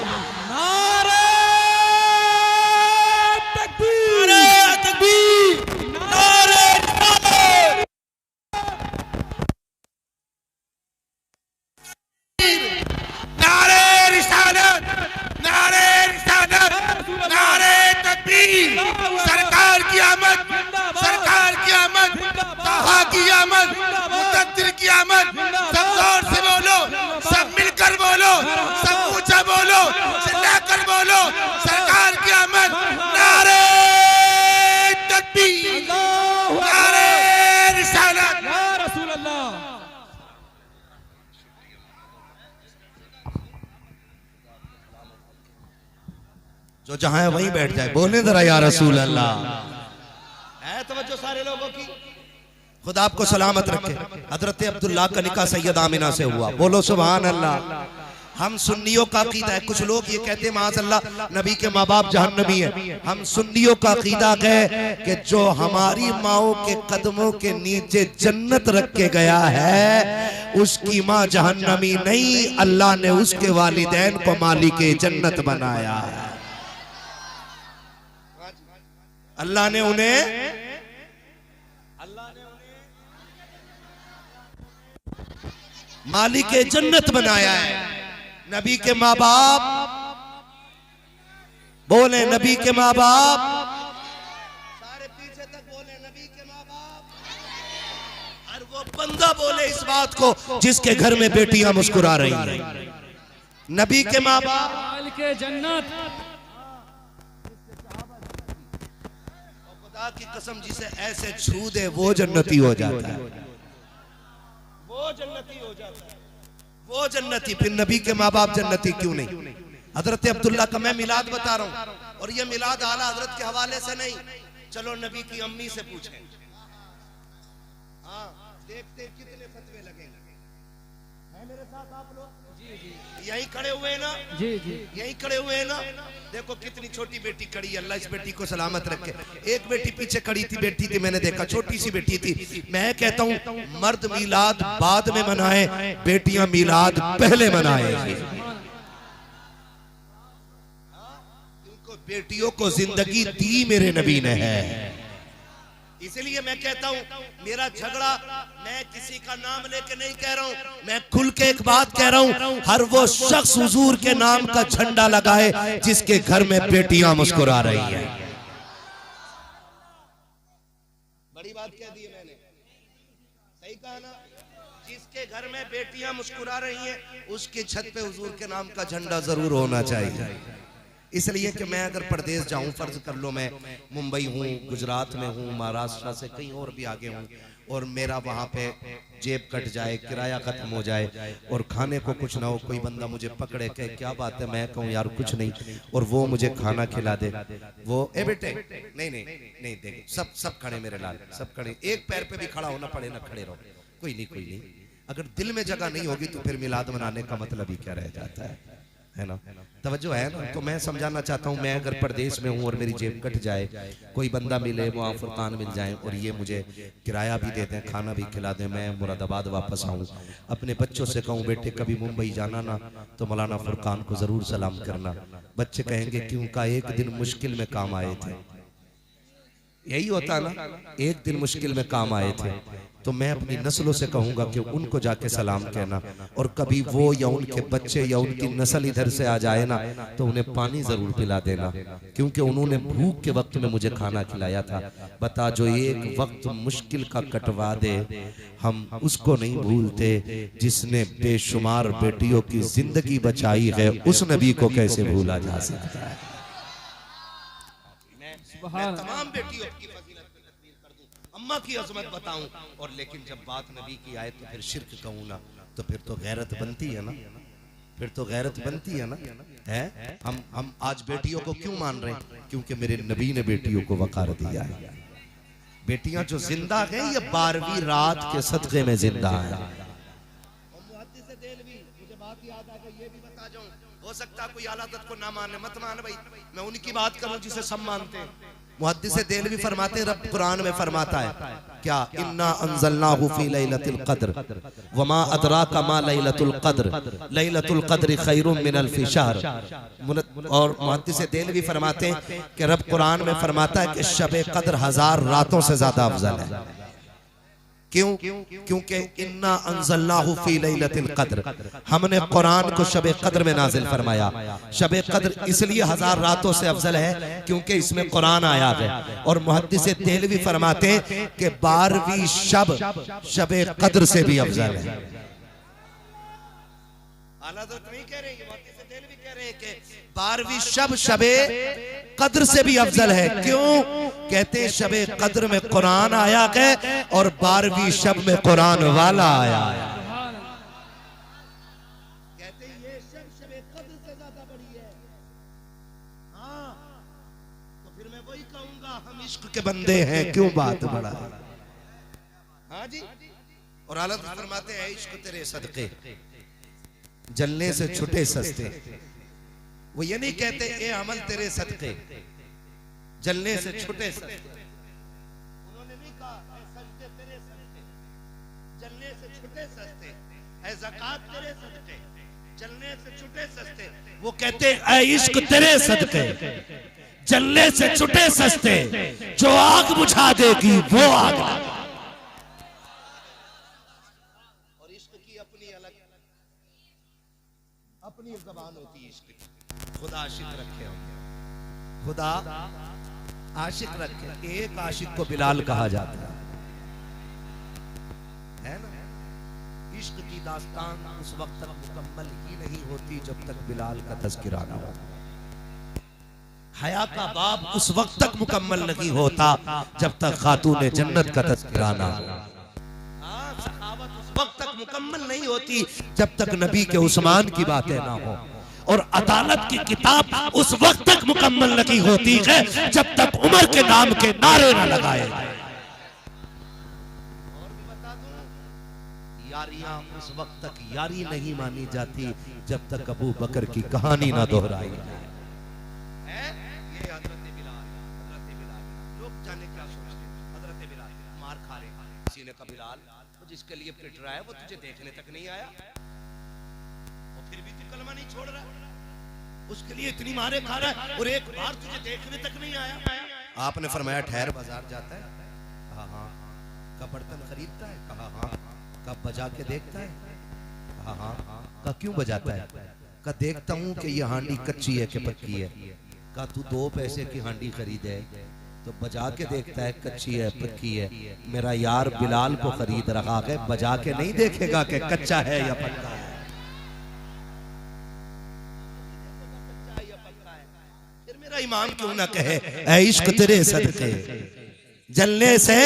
नारे तकबीर, नारे तकबीर, नारे रिसालत, नारे रिसालत, नारे तकबीर, सरकार की आमद, सरकार की आमद, ताहा की आमद, मुक़द्दिर की आमद। सब जोर से बोलो, सब मिलकर बोलो, सब ऊंचा बोलो, चिल्लाकर बोलो, सरकार की आमद। नारे तकबीर, नारे रिसालत, या रसूल अल्लाह। जो जहां है वहीं बैठ जाए, बोले जरा या रसूल अल्लाह। है तवज्जो सारे लोगों की? खुदा आपको सलामत रखे। हजरत अब्दुल्लाह का निकाह सैयद आमिना से हुआ, बोलो सुभान अल्लाह। हम सुन्नियों का अकीदा है, कुछ लोग ये कहते हैं माज़अल्लाह नबी के माँ बाप जहन्नमी है। हम सुन्नियों का अकीदा है कि जो हमारी माओ के कदमों के नीचे जन्नत रख के गया है उसकी माँ जहन्नमी नहीं, अल्लाह ने उसके वालिदैन को मालिके जन्नत बनाया है। अल्लाह ने उन्हें मालिके जन्नत बनाया है। नबी के माँ बाप, बोले नबी के माँ बाप, सारे पीछे तक बोले नबी के माँ बाप। और वो बंदा बोले इस बात को जिसके घर में बेटियां मुस्कुरा रही हैं, नबी के माँ बाप मालिके जन्नत। खुदा की कसम जिसे ऐसे छू दे वो जन्नती हो जाता है, वो जन्नती हो जाता है, वो जन्नती। फिर नबी के माँ बाप जन्नती क्यों नहीं? हजरत अब्दुल्ला का मैं मिलाद बता रहा हूँ, और ये मिलाद आला हजरत के हवाले से नहीं, चलो नबी की अम्मी से पूछें। हाँ, देखते कितने फतवे लगेंगे। है मेरे साथ आप लोग? यहीं खड़े हुए ना, जी जी यहीं खड़े हुए हैं ना। देखो कितनी छोटी बेटी खड़ी है, अल्लाह इस बेटी को सलामत रखे। एक बेटी पीछे खड़ी थी, बेटी थी, मैंने देखा छोटी सी बेटी थी। मैं कहता हूँ मर्द मिलाद बाद में मनाए, बेटियां मिलाद पहले मनाए। क्योंकि बेटियों को जिंदगी दी मेरे नबी ने है। इसलिए मैं कहता हूं मेरा झगड़ा मैं किसी का नाम लेके नहीं कह रहा हूं, मैं खुल के एक बात कह रहा हूं, हर वो शख्स हुजूर के नाम का झंडा लगाए जिसके घर में बेटियां मुस्कुरा रही हैं। बड़ी बात कह दी है मैंने, सही कहा ना? जिसके घर में बेटियां मुस्कुरा रही हैं उसकी छत पे हुजूर के नाम का झंडा जरूर होना चाहिए। इसलिए कि मैं अगर प्रदेश जाऊं, फर्ज कर लो मैं मुंबई हूँ, गुजरात में हूँ, महाराष्ट्र से कहीं और भी आगे हूँ, और मेरा वहाँ पे जेब कट जाए, किराया खत्म हो जाए और खाने को कुछ ना हो, कोई बंदा मुझे पकड़े कहे क्या बात है, मैं कहूँ यार कुछ नहीं, और वो मुझे खाना खिला दे, वो ए बेटे नहीं नहीं नहीं, देख सब खड़े मेरे लाल, सब खड़े, एक पैर पे भी खड़ा होना पड़े ना खड़े रहो, कोई नहीं। अगर दिल में जगह नहीं होगी तो फिर मिलाद मनाने का मतलब ही क्या रह जाता है ना? तवज्जो है ना? तो मैं समझाना चाहता हूँ, मैं अगर प्रदेश में हूँ और मेरी जेब कट जाए, कोई बंदा मिले, वहाँ फुरकान मिल जाए और ये मुझे किराया भी दे दें, खाना भी खिला दें, मैं मुरादाबाद वापस आऊँ, अपने बच्चों से कहूँ बेटे कभी मुंबई जाना ना तो मौलाना फुरकान को जरूर सलाम करना। बच्चे कहेंगे क्यों? का एक दिन मुश्किल में काम आए थे। यही होता ना, एक दिन मुश्किल में काम आए थे, तो मैं अपनी नस्लों से कहूंगा कि उनको जाके सलाम कहना, और कभी वो या उनके बच्चे या उनकी नस्ल इधर से आ जाए ना तो उन्हें पानी जरूर पिला देना, क्योंकि उन्होंने भूख के वक्त में मुझे खाना खिलाया था। बता जो एक वक्त मुश्किल का कटवा दे, हम उसको नहीं भूलते जिसने बेशुमार बेटियों की जिंदगी बचाई है, उस नबी को कैसे भूला जा सकता है? मैं तमाम बेटियों की फजीलत पे तकरीर कर दूं, अम्मा की अजमत बताऊं, और लेकिन जब बात नबी की आए तो फिर शिर्क कहूं ना, तो फिर तो गैरत बनती है ना, फिर तो गैरत बनती है ना। है हम आज बेटियों को क्यों मान रहे हैं? क्योंकि मेरे नबी ने बेटियों को वकार दिया है। बेटियां जो जिंदा हैं ये 12वीं रात के सदक़े में जिंदा है। मुझे बात याद आ गई, ये भी बता जाऊं, हो सकता है कोई आलादत को ना माने, मत मान भाई, मैं उनकी बात करूं जिसे सब मानते हैं। मुहद्दिस देलवी फरमाते हैं, रब कुरान में फरमाता है क्या, इन्ना अंज़लनाहु फी लैलतिल क़द्र वमा अदराका मा लैलतुल क़द्र लैलतुल क़द्र खैरुम मिन अल्फ़ि शहर। और मुहद्दिस देलवी फरमाते हैं कि रब कुरान में फरमाता है कि शब क़द्र 1000 रातों से ज्यादा अफजल है। क्यों? क्योंकि इन्ना अंज़लनाहु फी लैलतिल क़द्र, हमने कुरान को शब क़द्र में नाजिल फरमाया। शब क़द्र इसलिए 1000 रातों से अफजल है क्योंकि इसमें कुरान आया है। और मुहद्दिस देहलवी फरमाते हैं कि 12वीं शब शब क़द्र से भी अफजल है। आलादत नहीं कह रहे, मुहद्दिस देहलवी कह रहे हैं कि 12वीं शब शबे क़द्र से भी अफजल है। क्यों? कहते हैं शबे क़द्र में कुरान आया है और 12वीं शब में कुरान वाला आया है। कहते हैं ये शब शबे क़द्र से ज्यादा बड़ी है। हाँ, तो फिर मैं वही कहूंगा, हम इश्क के बंदे हैं, क्यों बात बड़ा है? हाँ जी। और आला फरमाते हैं इश्क तेरे सदके जलने से छुटे सस्ते। वो ये नहीं कहते ए अमल तेरे सदके जलने से छुटे सस्ते, उन्होंने नहीं कहा ए सजदे तेरे सदके जलने से छुटे सस्ते, ए ज़कात तेरे सदके जलने से छुटे सस्ते। वो कहते ए इश्क तेरे सदके जलने से छुटे सस्ते, जो आग बुझा देगी वो आग। और इश्क की अपनी अलग अपनी ज़बान होती है। इश्क खुदा आशिक रखे होंगे, खुदा आशिक रखे। एक आशिक को बिलाल कहा जाता है ना। इश्क की दास्तान उस वक्त तक मुकम्मल ही नहीं होती जब तक बिलाल का तज़किरा ना हो। हया का बाब उस वक्त तक मुकम्मल नहीं होता जब तक खातून जन्नत का तज़किरा ना हो। सखावत उस वक्त तक मुकम्मल नहीं होती जब तक नबी के उस्मान की बातें ना हो। और अदालत की किताब उस वक्त तक मुकम्मल नहीं होती है जब तक उमर के नाम के नारे न लगाए। और भी बता दूं, यारियां उस वक्त तक यारी नहीं मानी जाती जब तक अबू बकर की कहानी ना दोहराई जाए। ये हजरत बिलाल, लोग जाने क्या सोचते हैं, हजरत बिलाल मार खा रहे, किसी ने कहा बिलाल वो जिसके लिए पिट रहा है वो तुझे देखने तक नहीं आया, और फिर भी तू कलमा नहीं छोड़ रहा, उसके लिए इतनी मारे खा रहा है और एक बार तुझे देखने तक नहीं आया। आपने फरमाया ठहर, बाजार जाता है, कहा हाँ। कब बर्तन खरीदता है, कहा हाँ। कब बजा के देखता है, कहा हाँ। कहा क्यों बजाता है, कहा देखता हूँ कि ये हांडी कच्ची है कि पक्की है। कहा तू 2 पैसे की हांडी खरीदे तो बजा के देखता है कच्ची है पक्की है, मेरा यार बिलाल को खरीद रखा है, बजा के नहीं देखेगा कि कच्चा है या पक्का है। फिर मेरा इमाम क्यों ना कहे ऐ इश्क तेरे सदके जलने से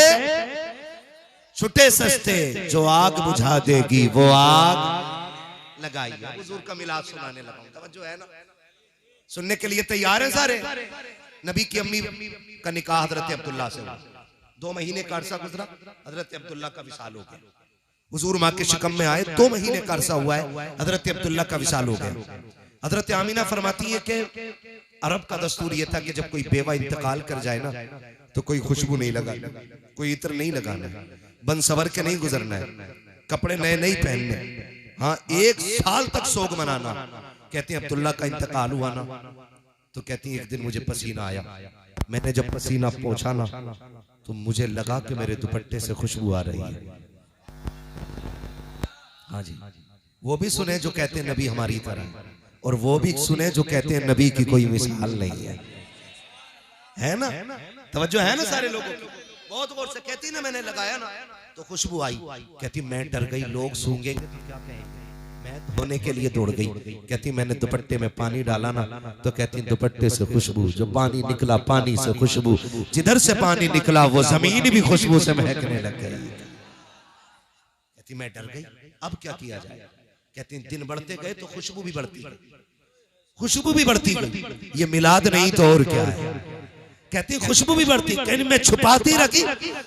छुटे सस्ते, जो आग बुझा देगी वो आग लगाइए। हुजूर का मिलाद सुनाने लगा, तवज्जो है ना, सुनने के लिए तैयार है सारे। नबी की अम्मी का निकाह हजरत अब्दुल्ला से हुआ, 2 महीने का अरसा गुजरा, हजरत अब्दुल्ला का विसाल हो गया। हुजूर माँ के शिकम में आए, 2 महीने का अरसा हुआ है, हजरत अब्दुल्ला का विसाल हो गया। हजरत आमीना फरमाती है कि अरब का दस्तूर यह था कि जब कोई बेवा इंतकाल कर जाए ना तो कोई खुशबू नहीं लगाना, कोई इत्र नहीं लगाना, बन सवर के नहीं गुजरना है, कपड़े नए नहीं पहनने, हाँ 1 साल तक सोग मनाना। कहते हैं अब्दुल्ला का इंतकाल हुआ ना तो कहती है एक दिन मुझे पसीना आया, मैंने जब पसीना पोंछा ना तो मुझे लगा कि मेरे दुपट्टे से खुशबू आ रही है। हाँ जी, वो भी सुने जो कहते हैं नबी हमारी तरह, और वो भी सुने जो कहते हैं नबी की कोई मिसाल नहीं है ना। तवज्जो है ना सारे लोगों की, बहुत गौर से। कहती ना मैंने लगाया ना तो खुशबू आई, कहती मैं डर गई लोग सूंघेंगे तो क्या कहेंगे, मैं धोने के लिए दौड़ गई। कहती मैंने दुपट्टे में पानी डाला ना तो कहती दुपट्टे से खुशबू, जो पानी निकला पानी से खुशबू, जिधर से पानी निकला वो जमीन भी खुशबू से महकने लग गई। कहती मैं डर गई, अब क्या किया जाए। कहती दिन बढ़ते गए तो खुशबू भी बढ़ती गई, खुशबू भी बढ़ती गई, ये मिलाद नहीं तो और क्या है। कहती खुशबू भी बढ़ती, कहती मैं छुपाती रखी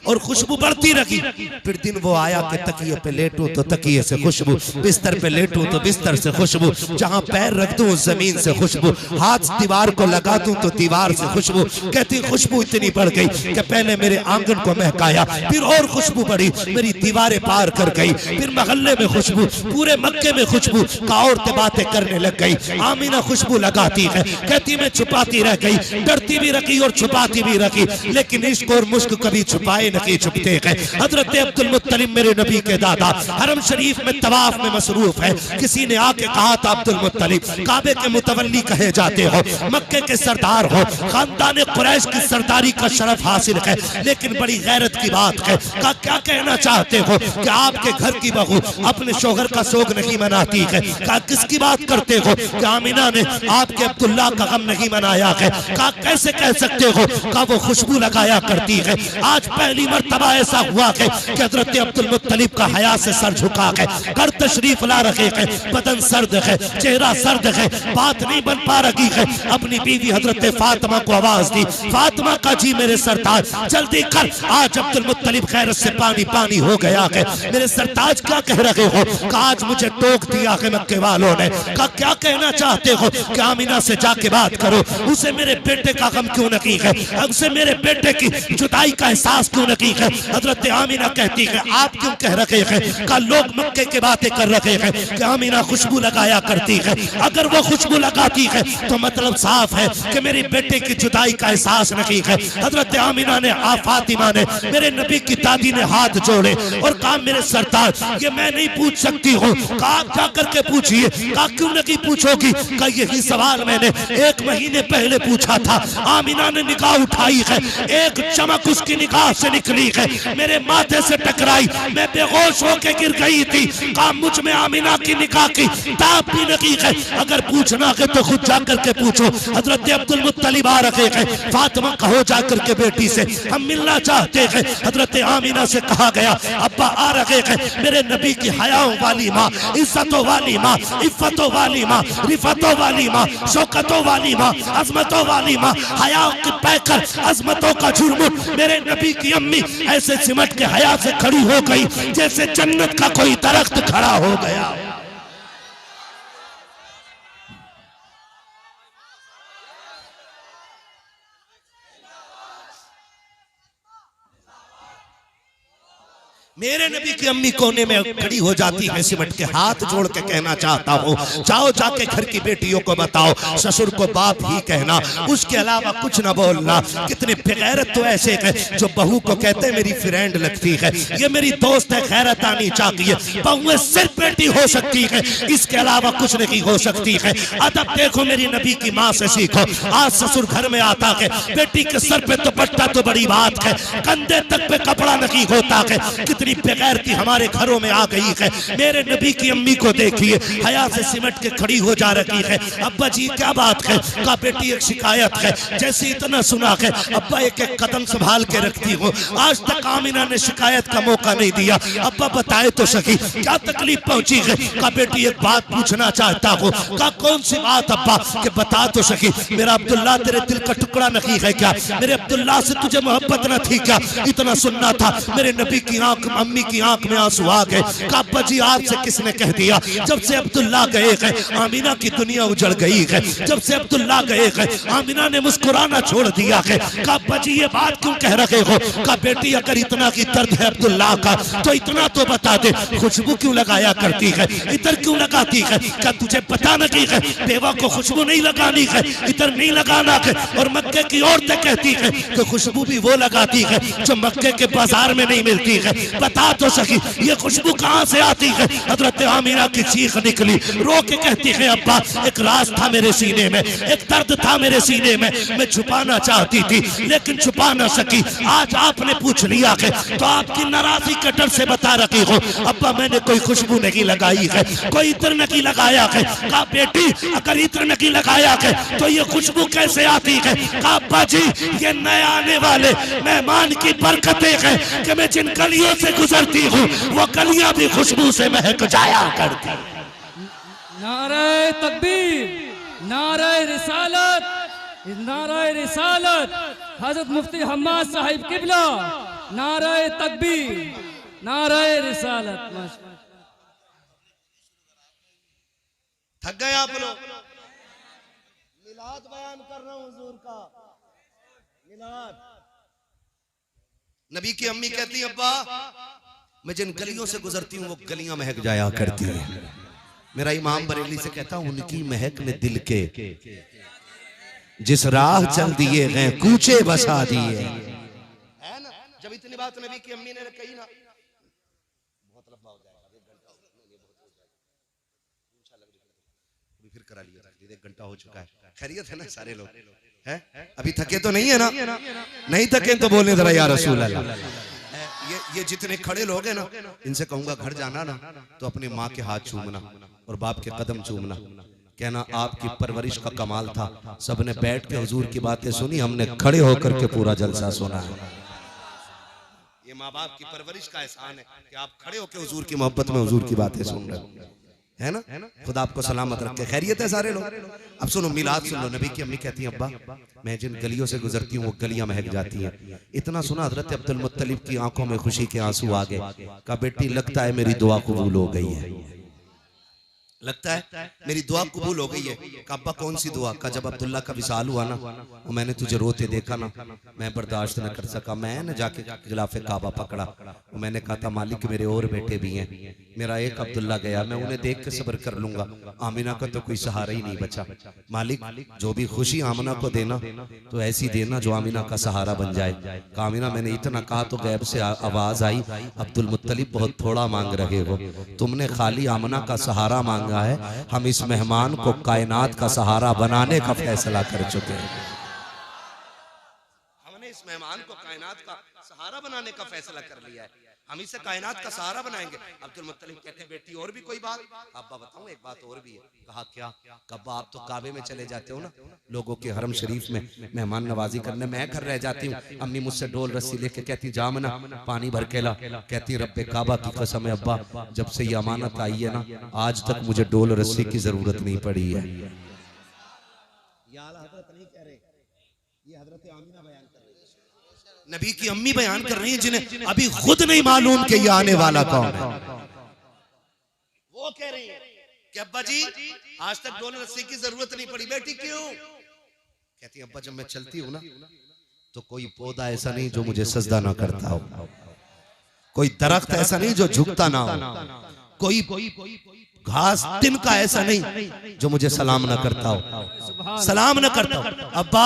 और खुशबू बढ़ती रखी। फिर दिन वो आया कि तकिए पे लेटूं तो तकिए से खुशबू, बिस्तर पे लेटूं तो बिस्तर से खुशबू, जहां पैर रख दूं जमीन से खुशबू, हाथ दीवार को लगा दूं तो दीवार से खुशबू। कहती खुशबू इतनी बढ़ गई कि पहले मेरे आंगन को महकाया, फिर और खुशबू बढ़ी, मेरी दीवारें पार कर गई, फिर मोहल्ले में खुशबू, पूरे मक्के में खुशबू का, औरतें बातें करने लग गई। आमीना खुशबू लगाती है, कहती मैं छुपाती रह गई, डरती भी रखी और छुपाती भी रखी, लेकिन इश्क और मुश्क कभी छुपाए नहीं छुपते गए। हजरत अब्दुल मुत्तलिब मेरे नबी के दादा हरम शरीफ में तवाफ में मसरूफ है। किसी ने आके कहा था अब्दुल मुत्तलिब काबे के मुतवल्ली कहे जाते हो, मक्के के सरदार हो, खानदान कुरैश की सरदारी का शरफ हासिल है, लेकिन बड़ी गैरत की बात है, क्या कहना चाहते हो कि आपके घर की बहू अपने शोहर का सोग नहीं मनाती है। किसकी बात करते हो कि आमिना ने आपके अब्दुल्ला का गम नहीं मनाया है। कैसे कह सकते हो का वो खुशबू लगाया करती है। आज पहली मर्तबा ऐसा हुआ है कि हजरत अब्दुल मुत्तलिब का हया से सर झुका है, घर तशरीफ ला रखे हैं, बदन सर्द है, चेहरा सर्द है, बात नहीं बन पा रही है। अपनी बीवी हजरत फातिमा को आवाज दी, फातिमा का जी मेरे सरताज जल्दी कर, आज अब्दुल मुत्तलिब खैरत से पानी पानी हो गया है। मेरे सरताज क्या कह रहे हो, आज मुझे टोक दिया है मक्के वालों ने, क्या कहना चाहते हो कि आमिना से जाके बात करो, उसे मेरे बेटे का गम क्यों नहीं है, उसे मेरे बेटे की जुदाई का एहसास क्यों नहीं है। हजरत आमिना कहती है आप क्यों कह रहे हैं का लोग मक्के के बातें कर रहे हैं कि आमिना खुशबू लगाया करती है। अगर वो खुशबू लगाती है तो मतलब साफ है कि मेरे बेटे की जुदाई का एहसास नहीं है। हजरत आमिना ने फातिमा ने मेरे नबी की दादी ने हाथ जोड़े और कहा मेरे सरताज ये मैं नहीं पूछ सकती हूँ, कहा क्या करके पूछिए, कहा क्यों नहीं पूछोगी, कहा यही सवाल मैंने 1 महीने पहले पूछा था। आमिना ने निगाह उठाई है, एक चमक उसकी निगाह से निकली है, मेरे माथे से टकराई, मैं बेहोश होकर गिर गई थी। कहा मुझ में आमिना की निगाह की ताब भी नहीं है, अगर पूछना है तो खुद जाकर के पूछो। हजरत अब्दुल मुत्तलिब आ रखे हैं, फातिमा कहो जाकर के बेटी से हम मिलना चाहते हैं। हजरत आमिना से कहा गया अब्बा आ रहे हैं, मेरे नबी की हयाओं वाली माँ, इज्जतों वाली माँ, इफ्फतों वाली माँ, रिफतों वाली माँ, शौकतों वाली माँ, अजमतों वाली माँ, हयाओं की पैकर अजमतों का झुरमुट मेरे नबी की अम्मी ऐसे सिमट के हया से खड़ी हो गई जैसे जन्नत का कोई दरख्त खड़ा हो गया। मेरे नबी की अम्मी कोने में खड़ी हो जाती है, सिमट के हाथ जोड़ के कहना चाहता हूँ, जाओ जाके घर की बेटियों को बताओ ससुर को बाप ही कहना, उसके अलावा कुछ ना बोलना। कितने बेगैरत तो ऐसे हैं जो बहू को कहते हैं मेरी फ्रेंड लगती है, ये मेरी दोस्त है, खैरत आनी चाहिए। बहुएं सिर्फ बेटी हो सकती है, इसके अलावा कुछ नहीं हो सकती है। अदब देखो मेरी नबी की माँ से सीखो। आज ससुर घर में आता है, बेटी के सर पे दुपट्टा तो बड़ी बात है, कंधे तक पे कपड़ा नहीं होता है। बेगैरती हमारे घरों में आ गई है। मेरे नबी की अम्मी को देखिए, हया से सिमट के खड़ी हो जा रही है। अब्बा जी क्या बात है? का बेटी एक शिकायत है। जैसे इतना सुना है अब्बा एक एक कदम संभाल के रखती हो। आज तक आमिना ने शिकायत का मौका नहीं दिया। अब्बा बताए तो सही क्या तकलीफ पहुंची है? का बेटी एक बात पूछना चाहता हो। का कौन सी बात अब्बा? के बता तो सही। मेरा अब्दुल्ला तेरे दिल का टुकड़ा नहीं है क्या? मेरे अब्दुल्ला से तुझे मोहब्बत न थी क्या? इतना सुनना था। मेरे नबी की आंख, अम्मी की आंख में आंसू आ गए। काबा जी आज से किसने कह दिया? जब से अब्दुल्ला गए हैं आमिना की दुनिया उजड़ गई है। जब से अब्दुल्ला गए हैं आमिना ने मुस्कुराना छोड़ दिया है। काबा जी ये बात क्यों कह रहे हो? का बेटी अगर इतना की दर्द है अब्दुल्ला का तो इतना तो बता दे, खुशबू क्यों लगाया करती है? इतर क्यों लगाती है? क्या तुझे पता नहीं है बेवा को खुशबू नहीं लगानी है, इतर नहीं लगाना है? और मक्के की औरतें कहती है कि खुशबू भी वो लगाती है जो मक्के के बाजार में नहीं मिलती है। बता तो सकी ये खुशबू कहां से आती है? हजरत आमिना की चीख निकली, रो के कहती है अब्बा एक राज था मेरे सीने में, एक दर्द था मेरे सीने में, मैं छुपाना चाहती थी लेकिन छुपा ना सकी। आज आपने पूछ लिया है तो आपकी नाराजगी के डर से बता रही हो अब्बा मैंने कोई खुशबू नहीं लगाई है, कोई इत्र नहीं लगाया है। कहा बेटी अगर इत्र नहीं लगाया है तो ये खुशबू कैसे आती है? कहा अब्बा जी ये नए आने वाले मेहमान की बरकतें हैं कि मैं जिन गलियों से गुजरती हूँ वो गलियां भी खुशबू से महक जाया करती। नारे तकबीर, नारे रिसालत, नारे रिसालत, हजरत मुफ्ती हम्माद साहिब किबला, नारे तकबीर, नारे रिसालत। थक गए आप लोग? मिलाद बयान कर रहा हूं हुजूर का, मिलाद। नबी की अम्मी कहती है अब्बा मैं जिन गलियों से गुजरती हूँ वो गलियां महक जाया करती है। मेरा इमाम बरेली से कहता हूं उनकी महक ने दिल के जिस राह चल दिए गए कूचे बसा दिए। है ना? जब इतनी बात नबी की अम्मी ने कही ना, बहुत लंबा हो जाएगा, 1 घंटा हो जाएगा, फिर करा लिया, 1 घंटा हो चुका है। खैरियत है ना सारे लोग? है अभी थके तो नहीं है ना? नहीं थके तो बोले जरा या रसूल अल्लाह। ये जितने खड़े लोग हैं ना इनसे कहूंगा घर जाना ना तो अपनी माँ के हाथ चूमना और बाप के कदम चूमना, कहना आपकी परवरिश का कमाल था। सबने बैठ के हुजूर की बातें सुनी, हमने खड़े होकर के पूरा जलसा सुना है। ये माँ बाप की परवरिश का एहसान है कि आप खड़े होकर हुजूर की मोहब्बत में हुजूर की बातें सुन रहे हो, है ना? खुदा आपको सलामत रखे। खैरियत है सारे लोग? अब सुनो मिलाद सुन लो। नबी की अम्मी कहती है अब्बा मैं जिन गलियों से गुजरती हूँ वो गलियां महक जाती हैं। इतना सुना हजरत अब्दुल मुत्तलिब की आंखों में खुशी के आंसू आ गए। का बेटी लगता है मेरी दुआ कबूल हो गई है, लगता है मेरी दुआ कबूल हो गई है। अब्बा कौन सी दुआ? का जब अब्दुल्ला का विसाल हुआ ना वो मैंने तुझे रोते देखा ना, मैं बर्दाश्त न कर सका, मैं न जाके गिलाफे काबा पकड़ा। वो मैंने कहा था मालिक मेरे और बेटे भी हैं, मेरा एक अब्दुल्ला गया, मैं उन्हें देख के सब्र कर लूंगा, आमिना का तो कोई सहारा ही नहीं बचा। मालिक जो भी खुशी आमिना को देना तो ऐसी देना जो आमिना का सहारा बन जाए। आमिना मैंने इतना कहा तो गैब से आवाज आई अब्दुल मुत्तलिब बहुत थोड़ा मांग रहे हो, तुमने खाली आमिना का सहारा मांगा है, हम इस मेहमान को कायनात का सहारा बनाने का फैसला कर चुके हैं। हमने इस मेहमान को कायनात का सहारा बनाने का फैसला कर लिया है, हम इसे कायनात का सहारा बनाएंगे। अब्दुल मुत्तलिब कहते हैं बेटी और भी कोई बात? अब्बा बताऊं एक बात और भी है। कहा क्या? कब्बा आप तो काबे में चले जाते हो ना लोगों के हरम शरीफ में मेहमान नवाजी करने, मैं घर रह जाती हूँ। अम्मी मुझसे डोल रस्सी लेके कहती जामना पानी भर के ला, कहती रब्बे काबा की कसम है अब्बा जब से ये अमानत आई है ना आज तक मुझे डोल रस्सी की जरूरत नहीं पड़ी है। ये हजरत आमीना बयान कर रही है, नबी की अम्मी बयान कर रही है, जिन्हें अभी खुद नहीं मालूम कि ये आने वाला कौन है। वो कह रही है कि अब्बा जी आज तक डोले रस्सी की जरूरत नहीं पड़ी। बेटी क्यों? कहती अब्बा जब मैं चलती हूँ ना तो कोई पौधा ऐसा नहीं जो मुझे सजदा ना करता हो, कोई दरख्त ऐसा नहीं जो झुकता ना हो, कोई घास तिनका ऐसा नहीं जो मुझे सलाम ना करता हो, सलाम ना करता हो। अब्बा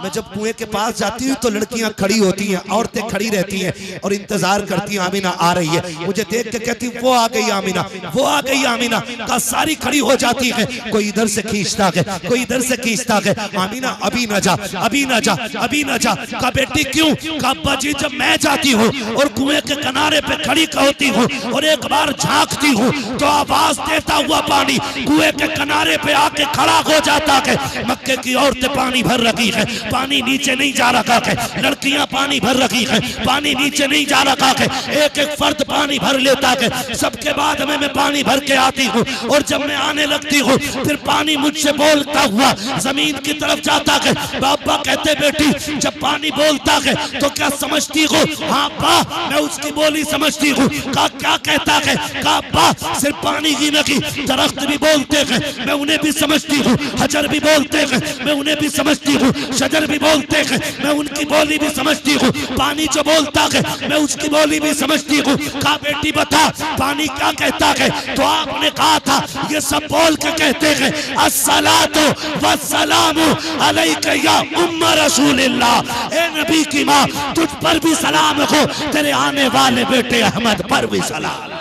मैं जब कुएं के पास जाती हूँ तो लड़कियां खड़ी होती हैं, औरतें खड़ी रहती हैं और इंतजार करती हैं आमीना आ रही है। मुझे देख के कहती वो आ गई आमीना, वो आ गई आमीना। का सारी खड़ी हो जाती है, कोई इधर से खींचता है, कोई इधर से खींचता है। आमीना अभी ना जा, अभी ना जा, अभी ना जा। का बेटी क्यों? का अब्बा जी जब मैं जाती हूँ और कुएं के किनारे पे खड़ी होती हूँ और एक बार झांकती हूँ तो आवाज देता हुआ पानी कुएं के किनारे पे आके खड़ा हो जाता है। मक्के की औरतें पानी भर रखी है, पानी नीचे नहीं जा रखा है, लड़कियां पानी भर रखी है, पानी नीचे नहीं जा रखा है। एक एक फर्द पानी भर लेता है, सबके बाद में मैं पानी भर के आती हूँ और जब मैं आने लगती हूँ फिर पानी मुझसे बोलता हुआ जमीन की तरफ जाता है। बाबा कहते बेटी जब पानी बोलता है तो क्या समझती हो? हाँ बा मैं उसकी बोली समझती हूँ। का क्या कहता है? का बा सिर्फ पानी ही नहीं, दरख्त भी बोलते हैं, मैं उन्हें भी समझती हूँ। हजर भी बोलते हैं, मैं उन्हें भी समझती हूँ। शजर भी बोलते हैं, मैं उनकी बोली भी समझती हूँ। पानी जो बोलता है मैं उसकी बोली भी समझती हूँ। कहा बेटी बता पानी क्या कहता है? तो आपने कहा था ये सब बोल के कहते हैं अस्सलातु वस्सलामु अलैका या उम्मा रसूलिल्लाह। ए नबी की माँ तुझ पर भी सलाम हो, तेरे आने वाले बेटे अहमद पर भी सलाम।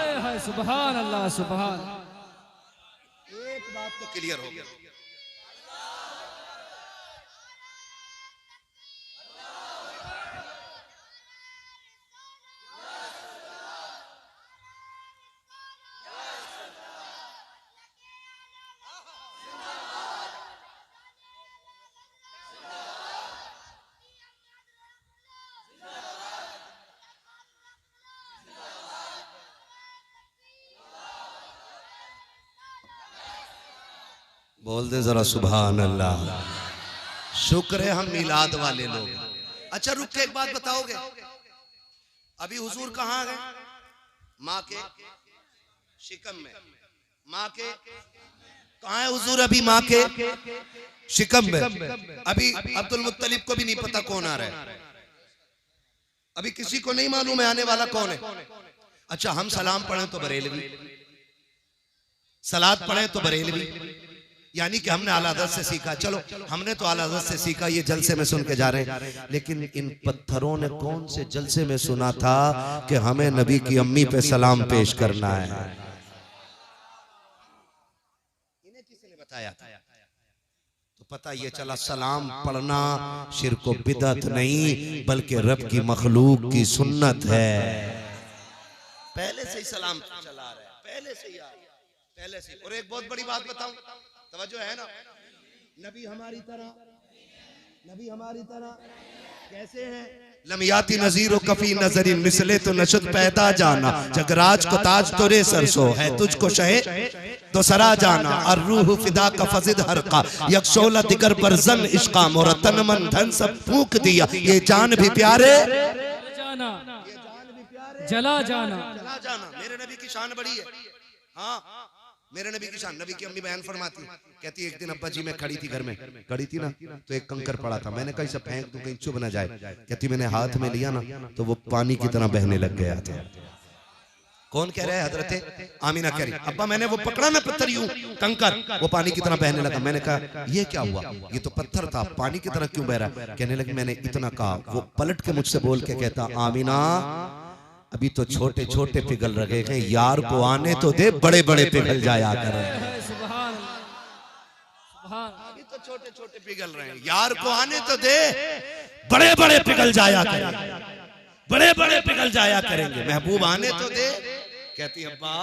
सुभान अल्लाह, सुभान। एक बात तो क्लियर हो गया, बोल दे जरा सुभान अल्लाह। शुक्र है हम मिलाद वाले लोग। अच्छा रुक के एक बात बताओगे, अभी हुजूर कहाँ गए? माँ के शिकम में। माँ के कहाँ है हुजूर? अभी माँ के शिकम में। अभी अब्दुल मुत्तलिब को भी नहीं पता कौन आ रहा है, अभी किसी को नहीं मालूम है आने वाला कौन है। अच्छा हम सलाम पढ़ें तो बरेलवी, सलात पढ़ें तो बरेलवी, यानी कि हमने आला हज़रत से सीखा। चलो हमने तो आला हज़रत से सीखा, ये जलसे में सुन के जा रहे हैं। लेकिन इन पत्थरों ने कौन से जलसे में सुना था कि हमें नबी की अम्मी पे सलाम पेश करना है? इन्हें किसी ने बताया? तो पता ये चला सलाम पढ़ना शिर्क व बिदअत नहीं बल्कि रब की मखलूक की सुन्नत है। पहले से ही सलाम चला रहा है, पहले से ही, पहले से। और एक बहुत बड़ी बात बताऊं, तवज्जो है ना? नबी हमारी तरह, नबी हमारी तरह कैसे हैं? लमियाती नजीर कफी नजरी मिसले तो नशद पैदा जाना, जगराज को ताज तो रे सरसो है, तुझको शहे तो सरा जाना। और रूह फिदा का फजिद हरका यकशोला दिगर बरजन इश्का मोरा तन मन धन सब फूक दिया, ये जान भी प्यारे जाना, जला जाना, चला जाना। मेरे नबी की शान बड़ी है। हाँ मेरे नबी की शान। नबी की अम्मी बयान फरमाती, कहती एक दिन अब्बा जी मैं खड़ी थी, घर में खड़ी थी ना, तो एक कंकर पड़ा था, मैंने कहीं से फेंक दूं कहीं चुभ ना जाए। कहती मैंने हाथ में लिया ना तो वो पानी की तरह बहने लग गया था। कौन कह रहा है? हजरत आमीना कह रही, अब्बा मैंने वो पकड़ा ना पत्थर यूं कंकर, वो पानी की तरह बहने लगा। मैंने कहा ये क्या हुआ? ये तो पत्थर था, पानी की तरह क्यों बह रहा है? कहने लगी मैंने इतना कहा। वो पलट के मुझसे बोल के कहता आमीना अभी तो छोटे छोटे पिघल रहे हैं, यार को आने तो दे, बड़े बड़े पिघल जाया कर। अभी तो छोटे छोटे पिघल रहे हैं, यार को आने तो दे, बड़े बड़े पिघल जाया करेंगे, बड़े बड़े पिघल जाया करेंगे। महबूब आने तो दे। कहती अब्बा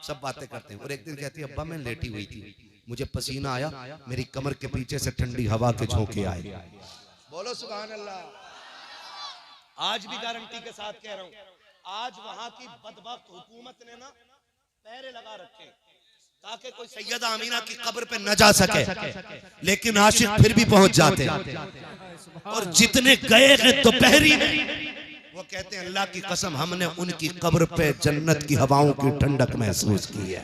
सब बातें करते हैं। और एक दिन कहती अब्बा मैं लेटी हुई थी, मुझे पसीना आया, मेरी कमर के पीछे से ठंडी हवा के झोंके आए। बोलो सुभान अल्लाह। आज भी गारंटी के साथ कह रहा हूं, आज वहां की बदबख्त हुकूमत ने ना पैरे लगा रखे, ताकि कोई सैयदा आमीना की कब्र पे न जा सके, लेकिन आशिक फिर भी पहुंच जाते और जितने गए हैं दोपहरी में वो कहते हैं अल्लाह की कसम हमने उनकी कब्र पे जन्नत की हवाओं की ठंडक महसूस की है।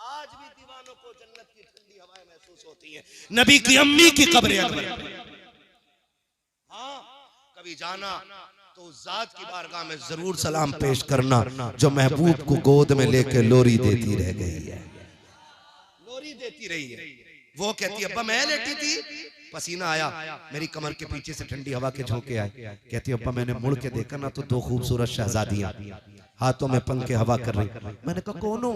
आज भी दीवानों को जन्नत की ठंडी हवाएं महसूस होती हैं नबी की अम्मी की कब्र अकबर पे। हाँ, कभी जाना तो जात की बारगाह में जरूर सलाम पेश करना जो महबूब को गोद में लेके लोरी देती रह गई है, लोरी देती रही है। वो कहती है अब्बा मैं लेटी थी, पसीना आया, मेरी कमर के पीछे से ठंडी हवा के झोंके आए। कहती अब्बा मैंने मुड़ के देखा ना तो दो खूबसूरत शहजादियां हाथों में पंखे हवा कर रही। मैंने कहा कौन हो,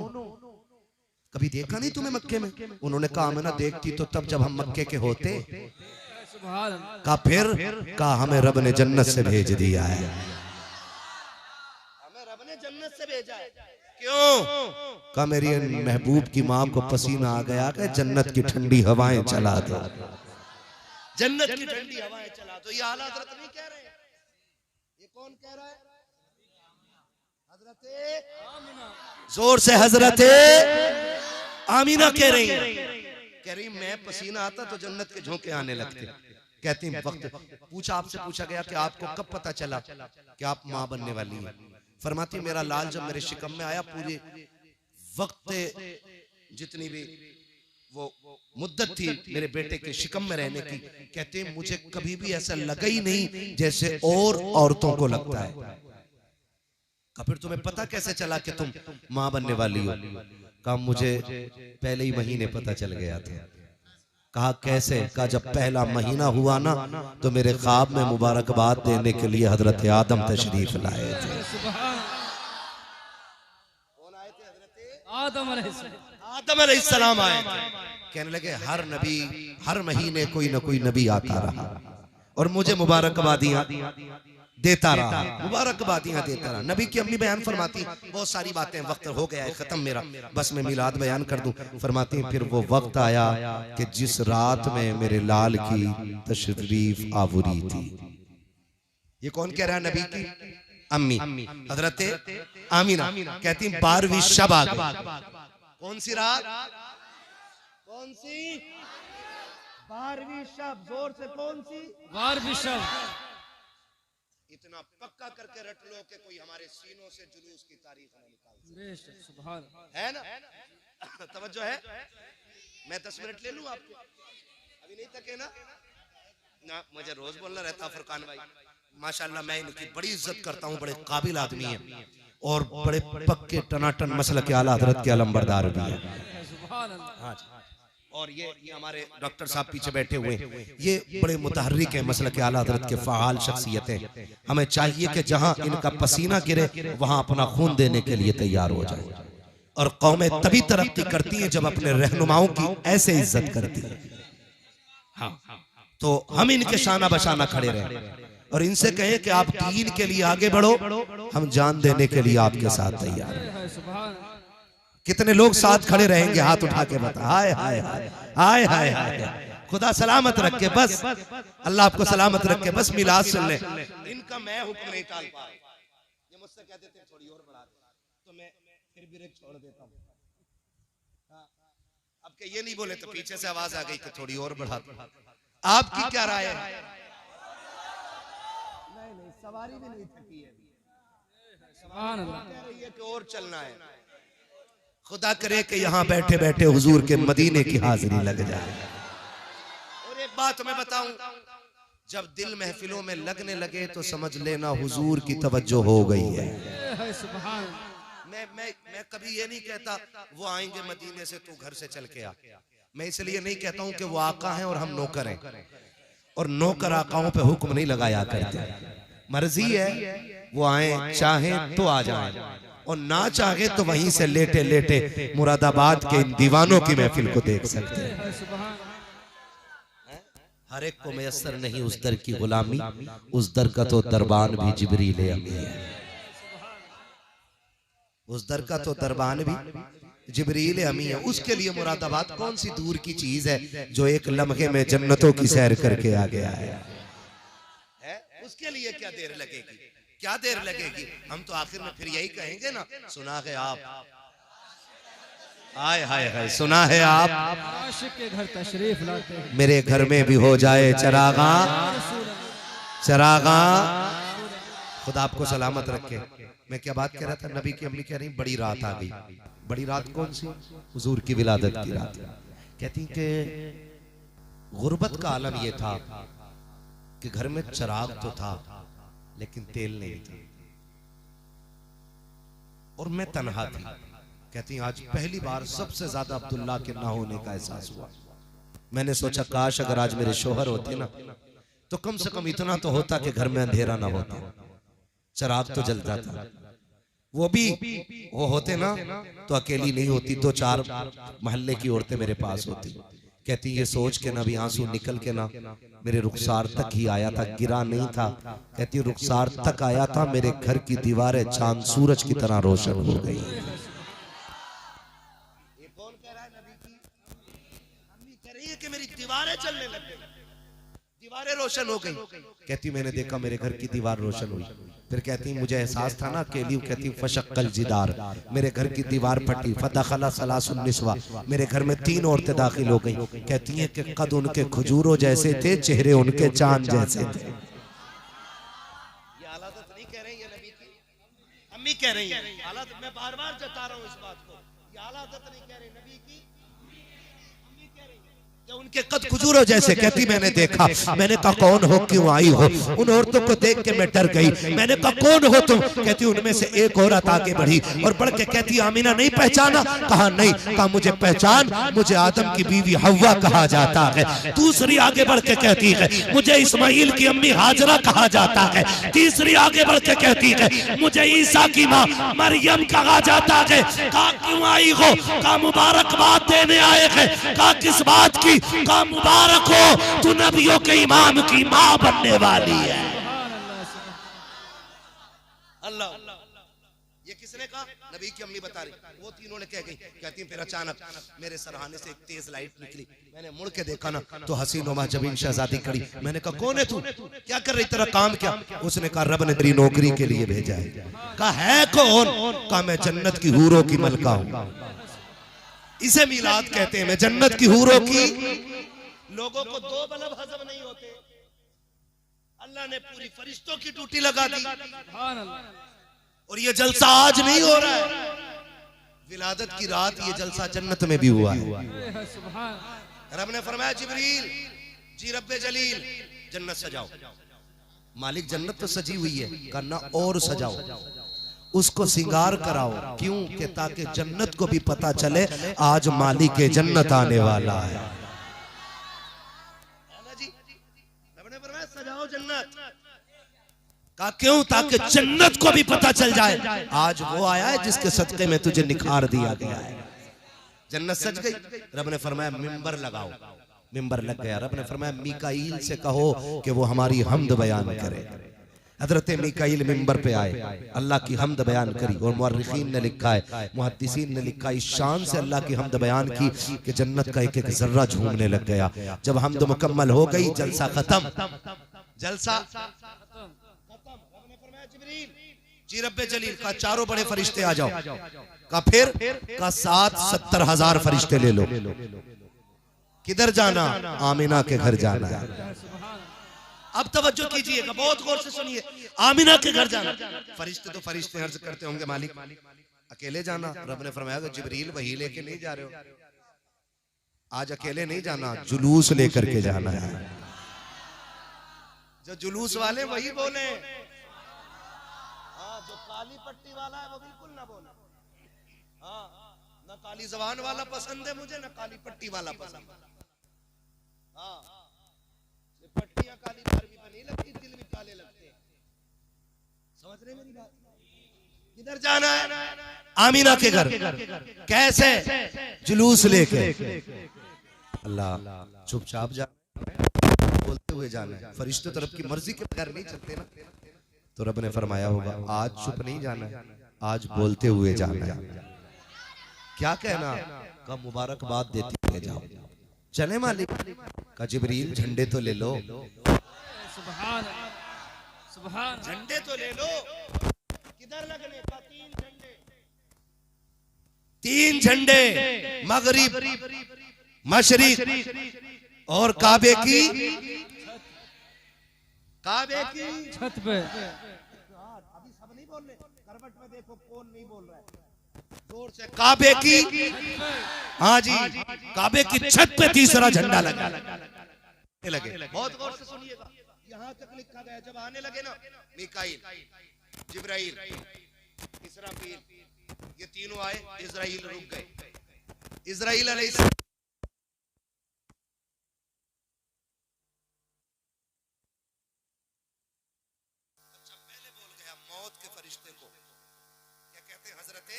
कभी देखा नहीं तुम्हें मक्के में? उन्होंने कहा मैं ना देखती तो तब जब हम मक्के के होते। कहा फिर? कहा हमें रब ने जन्नत से भेज दिया है, हमें रब ने जन्नत से भेजा है। क्यों? कहा मेरी महबूब की माँ को पसीना आ गया कि जन्नत की ठंडी हवाएं चला दो, जन्नत की ठंडी हवाएं चला दो। ये आला हजरत नहीं कह रहे, ये कौन कह रहा है? हजरत जोर से हजरत आमीना कह रही है। कह रही मैं पसीना आता तो जन्नत के झोंके आने लगते। कहती वक्त पूछा, आपसे पूछा गया कि आपको कब पता चला कि आप माँ बनने वाली हैं? फरमाती मेरा लाल जब मेरे शिकम में आया, पूरे वक्त जितनी भी वो मुद्दत थी मेरे बेटे के शिकम में रहने की, कहते मुझे कभी भी ऐसा लगा ही नहीं जैसे और औरतों को लगता है। फिर तुम्हें पता कैसे चला कि तुम माँ बनने वाली हो? कहा मुझे पहले ही महीने पता चल गया था। कहा कैसे? कहा जब पहला महीना हुआ ना तो मेरे ख्वाब में मुबारकबाद देने के लिए हजरत आदम तशरीफ लाए थे। कौन आए थे? हजरत आदम अलैहिस्सलाम आए थे। कहने लगे हर नबी हर महीने कोई ना कोई नबी आता रहा और मुझे मुबारकबादियां देता रहा, मुबारकबादियां देता रहा। नबी की अम्मी बयान फरमाती बहुत सारी बातें, वक्त हो गया है खत्म मेरा, बस मैं मिलाद बयान कर दूं। फरमाती फिर वो वक्त आया कि जिस रात में मेरे लाल की तशरीफ आवरी थी। ये कौन कह रहा है? नबी की अम्मी हजरत आमीना कहती 12वीं शब आ गई। कौन सी रात? कौन सी? 12वीं शब। जोर से कौन सी? 12वीं शब। इतना पक्का करके रट लो कि कोई हमारे सीनों से जुलूस की तारीफ न निकाल। सुभान है ना? तवज्जो है? मैं 10 मिनट ले लूं आपको? अभी नहीं थके ना? ना मुझे रोज बोलना रहता फरकान भाई। माशाल्लाह मैं इनकी बड़ी इज्जत करता हूँ, बड़े काबिल आदमी हैं और बड़े पक्के टनाटन मसलक के आला हजरत के अलमबरदार भी हैं। हाँ और ये हमारे डॉक्टर साहब पीछे बैठे हुए, ये बड़े मुतहर्रिक हैं, मसलक के आला हजरत के फ़आल शख्सियतें। हमें चाहिए कि जहां इनका पसीना गिरे वहां अपना खून देने के लिए तैयार हो जाए। और कौमें तभी तरक्की करती हैं जब अपने रहनुमाओं की ऐसे इज्जत करती है। हाँ तो हम इनके शाना बशाना खड़े रहें और इनसे कहें कि आप दीन के लिए आगे बढ़ो, हम जान देने के लिए आपके साथ तैयार हैं। कितने लोग साथ खड़े रहेंगे? हाथ उठा के बता। हाय हाय हाय हाय हाय हाय। खुदा सलामत रखे, बस अल्लाह आपको सलामत रखे, बस मिलाद सुन ले। इनका मैं हुक्म नहीं टाल पा। ये मुझसे कहते थे थोड़ी और बढ़ा दे, तो मैं फिर ब्रेक छोड़ देता हूँ। अब के ये नहीं बोले तो पीछे से आवाज आ गई कि थोड़ी और बढ़ा दो। आपकी क्या राय है? नहीं सवारी भी नहीं थकी है, सुभान अल्लाह कह रही है कि और चलना है। खुदा करे कि यहाँ बैठे बैठे हुजूर के मदीने की हाजिरी लग जाए। और एक बात मैं बताऊं, जब दिल महफिलों में लगने लगे तो समझ लेना हुजूर की तवज्जो हो गई है। मैं कभी ये नहीं कहता वो आएंगे मदीने से तू घर से चल के आ। मैं इसलिए नहीं कहता हूं कि वो आका हैं और हम नौकर हैं, और नौकर आकाओं पे हुक्म नहीं लगाया करते। मर्जी है वो आए, चाहें तो आ जाएं और ना चाहे तो वहीं से लेटे लेटे मुरादाबाद के इन दीवानों की महफिल को देख सकते हैं। हर एक को मयसर नहीं उस दर की गुलामी, उस दर का तो दरबान भी जिब्रील अमी है। उस दर का तो दरबान भी जिब्रील अमी है। उसके लिए मुरादाबाद कौन सी दूर की चीज है जो एक लम्हे में जन्नतों की सैर करके आ गया है? उसके लिए क्या देर लगेगी, क्या देर लगेगी? हम तो आखिर में फिर यही कहेंगे ना, सुना है आप हाय हाय हाय, सुना है आप आशिक के घर तशरीफ लाते हैं। मेरे घर में भी हो जाए चरागा, चरागा। खुदा आपको सलामत रखे। मैं क्या बात कह रहा था, नबी की अम्मी कह रही बड़ी रात आ गई। बड़ी रात कौन सी? हुजूर की विलादत की रात। कहती कि गुर्बत का आलम यह था कि घर में चिराग तो था लेकिन तेल नहीं था और मैं तन्हा थी। कहती आज पहली बार सबसे ज्यादा अब्दुल्ला के ना होने का एहसास हुआ। मैंने सोचा काश अगर आज मेरे शोहर होते ना तो कम से कम इतना तो होता कि घर में अंधेरा ना होता, चिराग तो जलता था। वो होते ना तो अकेली नहीं होती, दो चार मोहल्ले की औरतें मेरे पास होती। कहती ये सोच के ना भी आंसू निकल के ना मेरे रुखसार तक ही आया था, गिरा नहीं था। कहती रुखसार तक आया था, मेरे घर की दीवारें चांद सूरज की तरह रोशन हो गई। ये कौन कह रहा है? नबी की अम्मी कह रही है कि मेरी दीवारें चलने लग गई, दीवारें रोशन हो गई। कहती मैंने देखा मेरे घर की दीवार रोशन हुई। फिर कहती मुझे एहसास था ना अकेली। कहती फशक्कल जिदार, मेरे घर की दीवार फटी। फदखला सलासुन निस्वा, मेरे घर में 3 औरतें दाखिल हो गई। कहती हैं कि कद उनके खजूरों जैसे थे, चेहरे उनके चांद जैसे थे। ये हालत नहीं कह रही है नबी की, अम्मी कह रही है। हालत मैं बार बार जता रहा हूँ इस बात को। ये हालत नहीं कह रही नबी की, अम्मी कह रही है उनके कद खजूरों जैसे। कहती मैंने देखा। मैंने कहा कौन हो, क्यों आई हो? उन औरतों को देख के मैं डर गई। मैंने कहा कौन हो तुम? कहती उनमें से एक औरत आगे बढ़ी और बढ़ के कहती आमीना नहीं पहचाना? कहा नहीं। कहा मुझे पहचान, मुझे आदम की बीवी हव्वा कहा जाता है। दूसरी आगे बढ़ के कहती है मुझे इस्माइल की अम्मी हाजरा कहा जाता है। तीसरी आगे बढ़ के कहती है मुझे ईसा की माँ मरियम कहा जाता है। कहा क्यों आई हो? कहा मुबारकबाद देने आए हैं। कहा किस बात की? का मुबारक हो, तू नबियों के इमाम की मां बनने वाली है। अल्लाह, ये किसने कहा? नबी की अम्मी बता रही। वो तीनों ने कह गई। कहती फिर अचानक मेरे सरहाने से एक तेज लाइट निकली। मैंने मुड़ के देखा ना तो हसीन व महजबीन शहजादी खड़ी। मैंने कहा कौन है तू, क्या कर रही, तेरा काम क्या? उसने कहा रब ने तेरी नौकरी के लिए भेजा है। कहा है कौन? कहा मैं जन्नत की हूरों की मलका हूं। इसे मिलाद कहते हैं। मैं जन्नत की हूरों की। लोगों को 2 बल्ब हजम नहीं होते, अल्लाह ने पूरी फरिश्तों की ड्यूटी लगा दी। और ये जलसा आज नहीं हो रहा है, विलादत की रात ये जलसा जन्नत में भी हुआ है। रब ने फरमाया जिब्रील जी रब्बे जलील जन्नत सजाओ। मालिक जन्नत तो सजी हुई है, करना और सजाओ, उसको सिंगार कराओ। क्यों? कि ताकि जन्नत को भी पता चले आज मालिक के जन्नत आने वाला है। सजाओ जन्नत का। क्यों? ताकि जन्नत को भी पता चल जाए आज वो आया है जिसके सदके में तुझे निखार दिया गया है। जन्नत सज गई। रब ने फरमाया मिंबर लगाओ। मिंबर लग गया। रब ने फरमाया मीकाईल से कहो कि वो हमारी हमद बयान करे। हजरत मीकाईल मिंबर पे आए, अल्लाह की हमद बयान करी। और मुअर्रिखीन ने लिखा है, मुहद्दिसीन ने लिखा इस शान से अल्लाह की हमद बयान की कि जन्नत का एक एक जर्रा झूमने लग गया। जब हमद मुकम्मल हो गई, जलसा खत्म। जलसा खत्म। जी रब्बे जलील का 4 बड़े फरिश्ते आ जाओ। का फिर का 70,000 फरिश्ते ले लो। किधर जाना? आमिना के घर जाना है। अब तवज्जो कीजिएगा, बहुत गौर से सुनिए। आमिना के घर जाना। फरिश्ते तो फरिश्ते अर्ज करते होंगे मालिक अकेले जाना? रब ने फरमाया जिब्रील वही लेके नहीं जा रहे हो, आज अकेले नहीं जाना, जुलूस लेकर के जाना है। जो जुलूस वाले वही बोले। हाँ, जो काली पट्टी वाला है वो बिल्कुल ना बोले। हाँ, ना काली जबान वाला पसंद है मुझे, ना काली पट्टी वाला पसंद है। हाँ, पट्टियां काली भी नहीं लगती, दिल भी काले लगते हैं। समझ रहे मेरी बात? किधर जाना है? आमीना के घर। कैसे? जुलूस लेके। अल्लाह चुपचाप जा, बोलते हुए जाना है। फरिश्ते तो रब की मर्जी के बगैर नहीं चलते ना। तो रब ने फरमाया होगा आज चुप नहीं जाना है, आज बोलते हुए जाना है। क्या कहना? का मुबारकबाद देते हुए जाओ। चले मालिक का जिब्रील झंडे तो ले लो। सुभान सुभान, झंडे तो ले लो। किधर लगने का? 3 झंडे। 3 झंडे, मगरिब, मशरिक और काबे की छत पे। अभी सब नहीं बोल रहे, करवट में देखो कौन नहीं बोल रहा है, जोर से। काबे की, हाँ जी, काबे की छत पे तीसरा झंडा लगा लगे। बहुत गौर से सुनिएगा, यहाँ तक लिखा गया जब आने लगे ना मीकाईल, जिब्राइल, इसराफील, ये तीनों आए, इजराइल रुक गए। इजराइल अलैहिस्सलाम जब पहले बोल गया मौत के फरिश्ते को, क्या कहते हैं हजरत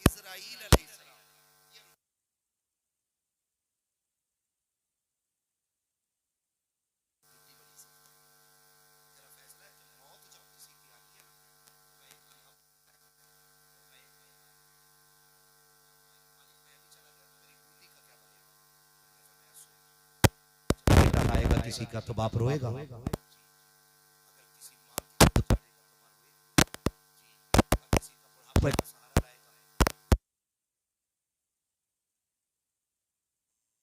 इजराइल अलैहिस्सलाम, किसी का तो बाप रोएगा,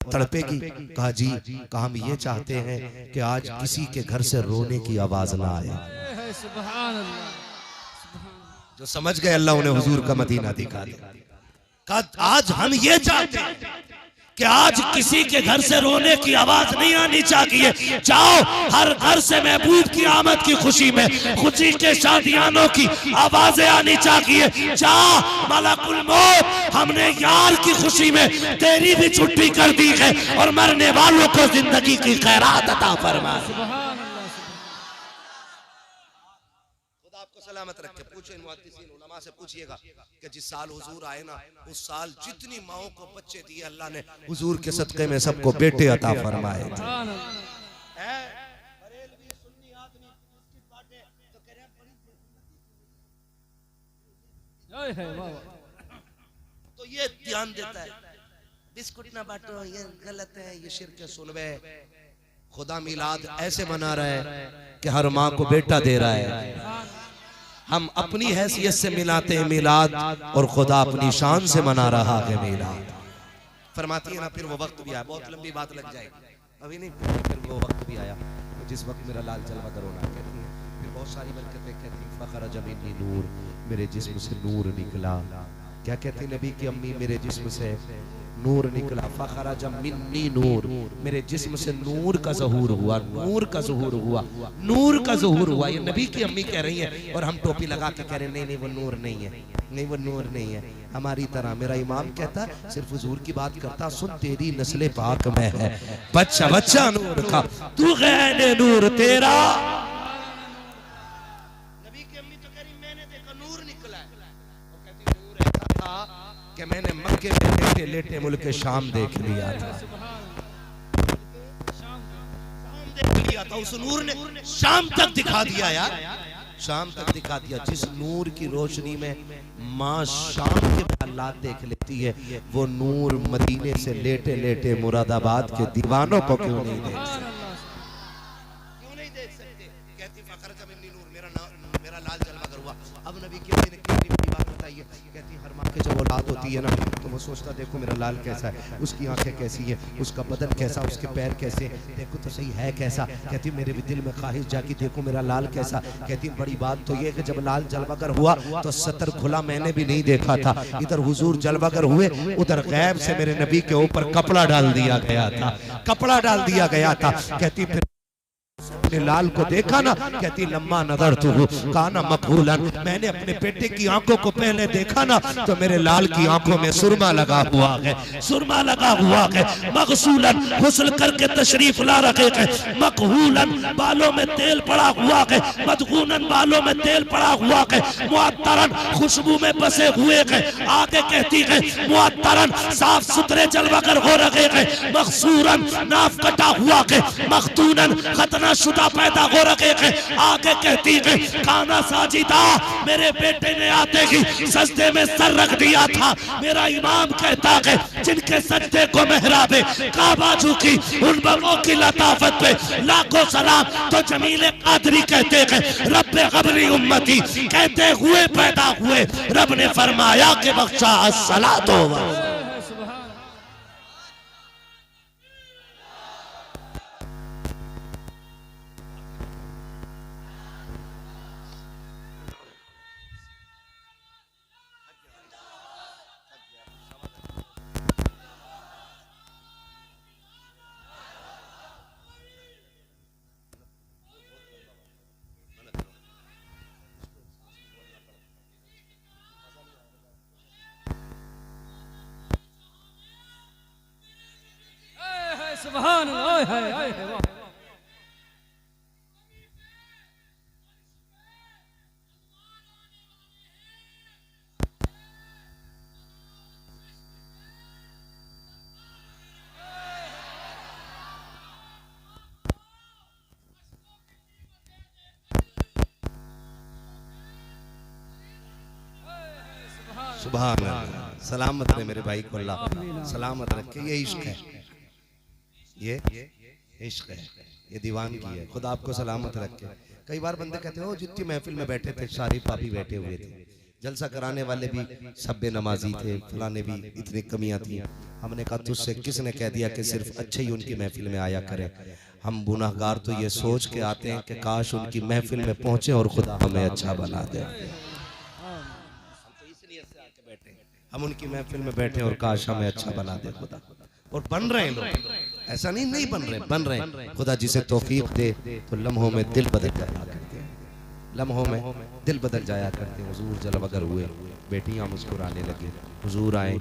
तड़पेगी। कहा जी, कहा हम ये चाहते हैं कि आज किसी के घर से रोने की आवाज ना आए। सुभान अल्लाह। जो समझ गए अल्लाह उन्हें हुजूर का मदीना दिखा दिया। आज हम ये चाहते हैं कि आज किसी के घर से रोने की आवाज नहीं आनी चाहिए। जाओ हर घर से महबूब की आमद की खुशी में खुशी के शादियानों की आवाजें आनी चाहिए। जाओ मलकुल मौत, हमने यार की खुशी में तेरी भी छुट्टी कर दी है और मरने वालों को जिंदगी की खैरात अता फरमा। खुदा आपको सलामत रखे। पूछे मुहद्दिसीन उलमा से पूछिएगा कि जिस साल हुजूर आए ना, उस साल जितनी माओं को बच्चे दिए अल्लाह ने हुजूर के सदके में सबको बेटे अता फरमाए। तो ये ध्यान देता है, बिस्कुट ना बांटो, ये गलत है, ये शिर्क है। सुनवे खुदा मिलाद ऐसे मना रहा है कि हर माँ को बेटा दे रहा है। हम अपनी हैसियत से मिलाते हैं मिलाद और खुदा अपनी शान से मना रहा है मिलाद। फरमाती है ना, फिर वो वक्त भी आया, बहुत लंबी बात लग जाएगी अभी नहीं, फिर वो वक्त भी आया जिस वक्त मेरा लाल जलवा करोना कहती है। फिर बहुत सारी बरकतें कहती हैं, फखरा जमीनी नूर, मेरे जिस्म से नूर निकला। क्या कहती नबी की अम्मी, मेरे जिस्म से नूर निकला। फखरा जमीनी नूर, मेरे जिस्म से नूर का ज़हूर हुआ, नूर का ज़हूर हुआ, नूर का ज़हूर हुआ। ये नबी की अम्मी कह रही है और हम टोपी लगा के कह रहे हैं नहीं नहीं वो नूर नहीं है, नहीं वो नूर नहीं है हमारी तरह। मेरा इमाम कहता सिर्फ हुजूर की बात करता, सुन तेरी नस्ले पाक में है बच्चा बच्चा नूर का, तू गैर नूर तेरा। नबी की अम्मी तो कह रही मैंने देखा नूर निकला है, और कहती नूर ऐसा था कि मैंने मक्के में लेटे लेटे मुल्क शाम देख लिया था। शाम देख लिया था, उस नूर ने शाम तक दिखा दिया यार, शाम तक दिखा दिया। जिस नूर की रोशनी में माँ शाम के हालात देख लेती है, वो नूर मदीने से लेटे लेटे मुरादाबाद के दीवानों को क्यों नहीं देख सकते? क्यों नहीं देख सकते? कहती फखर जमीनी नूर, मेरा लाल जलवा हुआ। अब नबी की ने कितनी बड़ी बात बताई है। कहती हर माँ के जब औलाद होती है ना, तो वो सोचता देखो मेरा लाल कैसा है, उसकी आंखें कैसी है, उसका बदन कैसा, उसके पैर कैसे, देखो तो सही है कैसा। कहती मेरे भी दिल में ख्वाहिश जागी, देखो मेरा लाल कैसा। कहती बड़ी बात तो ये कि जब लाल जलवागर हुआ तो सतर खुला मैंने भी नहीं देखा था। इधर हुजूर जलवागर हुए, उधर गैब से मेरे नबी के ऊपर कपड़ा डाल दिया गया था, कपड़ा डाल दिया गया था। कहती फिर लाल को देखा ना, कहती लम्मा नजर तू काना मकबूलन, मैंने अपने बेटे की आंखों को पहले देखा ना तो मेरे लाल की आंखों में सुरमा लगा हुआ है, सुरमा लगा हुआ है। मगसूलन गुस्ल करके तशरीफ ला रखे हैं, मकहूलन बालों में तेल पड़ा हुआ है, मदगूनन बालों में तेल पड़ा हुआ है, मुअत्तरन खुशबू में बसे हुए हैं। आगे कहती है मुअत्तरन साफ सुथरे जलवागर हो रखे हैं, मखसूरन नाफ कटा हुआ है, मखतूनन खतना शुदा शुदा पैदा हो रखे हैं। आगे कहती है काना साजिदा, मेरे बेटे ने आते ही सजदे में सर रख दिया था। मेरा इमाम कहता है जिनके सजदे को मेहराबे काबा झुकी, उन बगों की लताफत पे लाखों सलाम। तो जमील कादरी कहते हैं रब्बे ग़बरी उम्मती, कहते हुए पैदा हुए रब ने फरमाया कि बख्शा अस्सलातो व सुभान अल्लाह। हाय हाय वाह। सुभान अल्लाह। सलामत रहे मेरे भाई को अल्लाह सलामत रखे। ये इश्क है, ये इश्क है, ये दीवानगी है। खुदा आपको सलामत रखे। कई बार बंदे कहते हो जितनी महफिल में बैठे थे सारे पापी बैठे हुए थे, जलसा कराने वाले भी सब्बे नमाजी थे, फलाने भी इतनी कमियां थी। हमने कहा तुझसे किसने कह दिया कि सिर्फ अच्छे ही उनकी महफिल में आया करें। हम गुनाहगार तो ये सोच के आते हैं कि काश उनकी महफिल में पहुंचे और खुदा हमें अच्छा बना दे। हम उनकी महफिल में बैठे और काश हमें अच्छा बना दे खुदा। और बन रहे हैं लोग, ऐसा नहीं बन रहे, बन रहे हैं। खुदा जिसे तौफीक दे तो लम्हों में दिल बदल जाया करते हैं, लम्हों में दिल बदल जाया करते हैं। हुजूर जलवगर हुए, बेटियां मुस्कुराने लगी। हुजूर आए,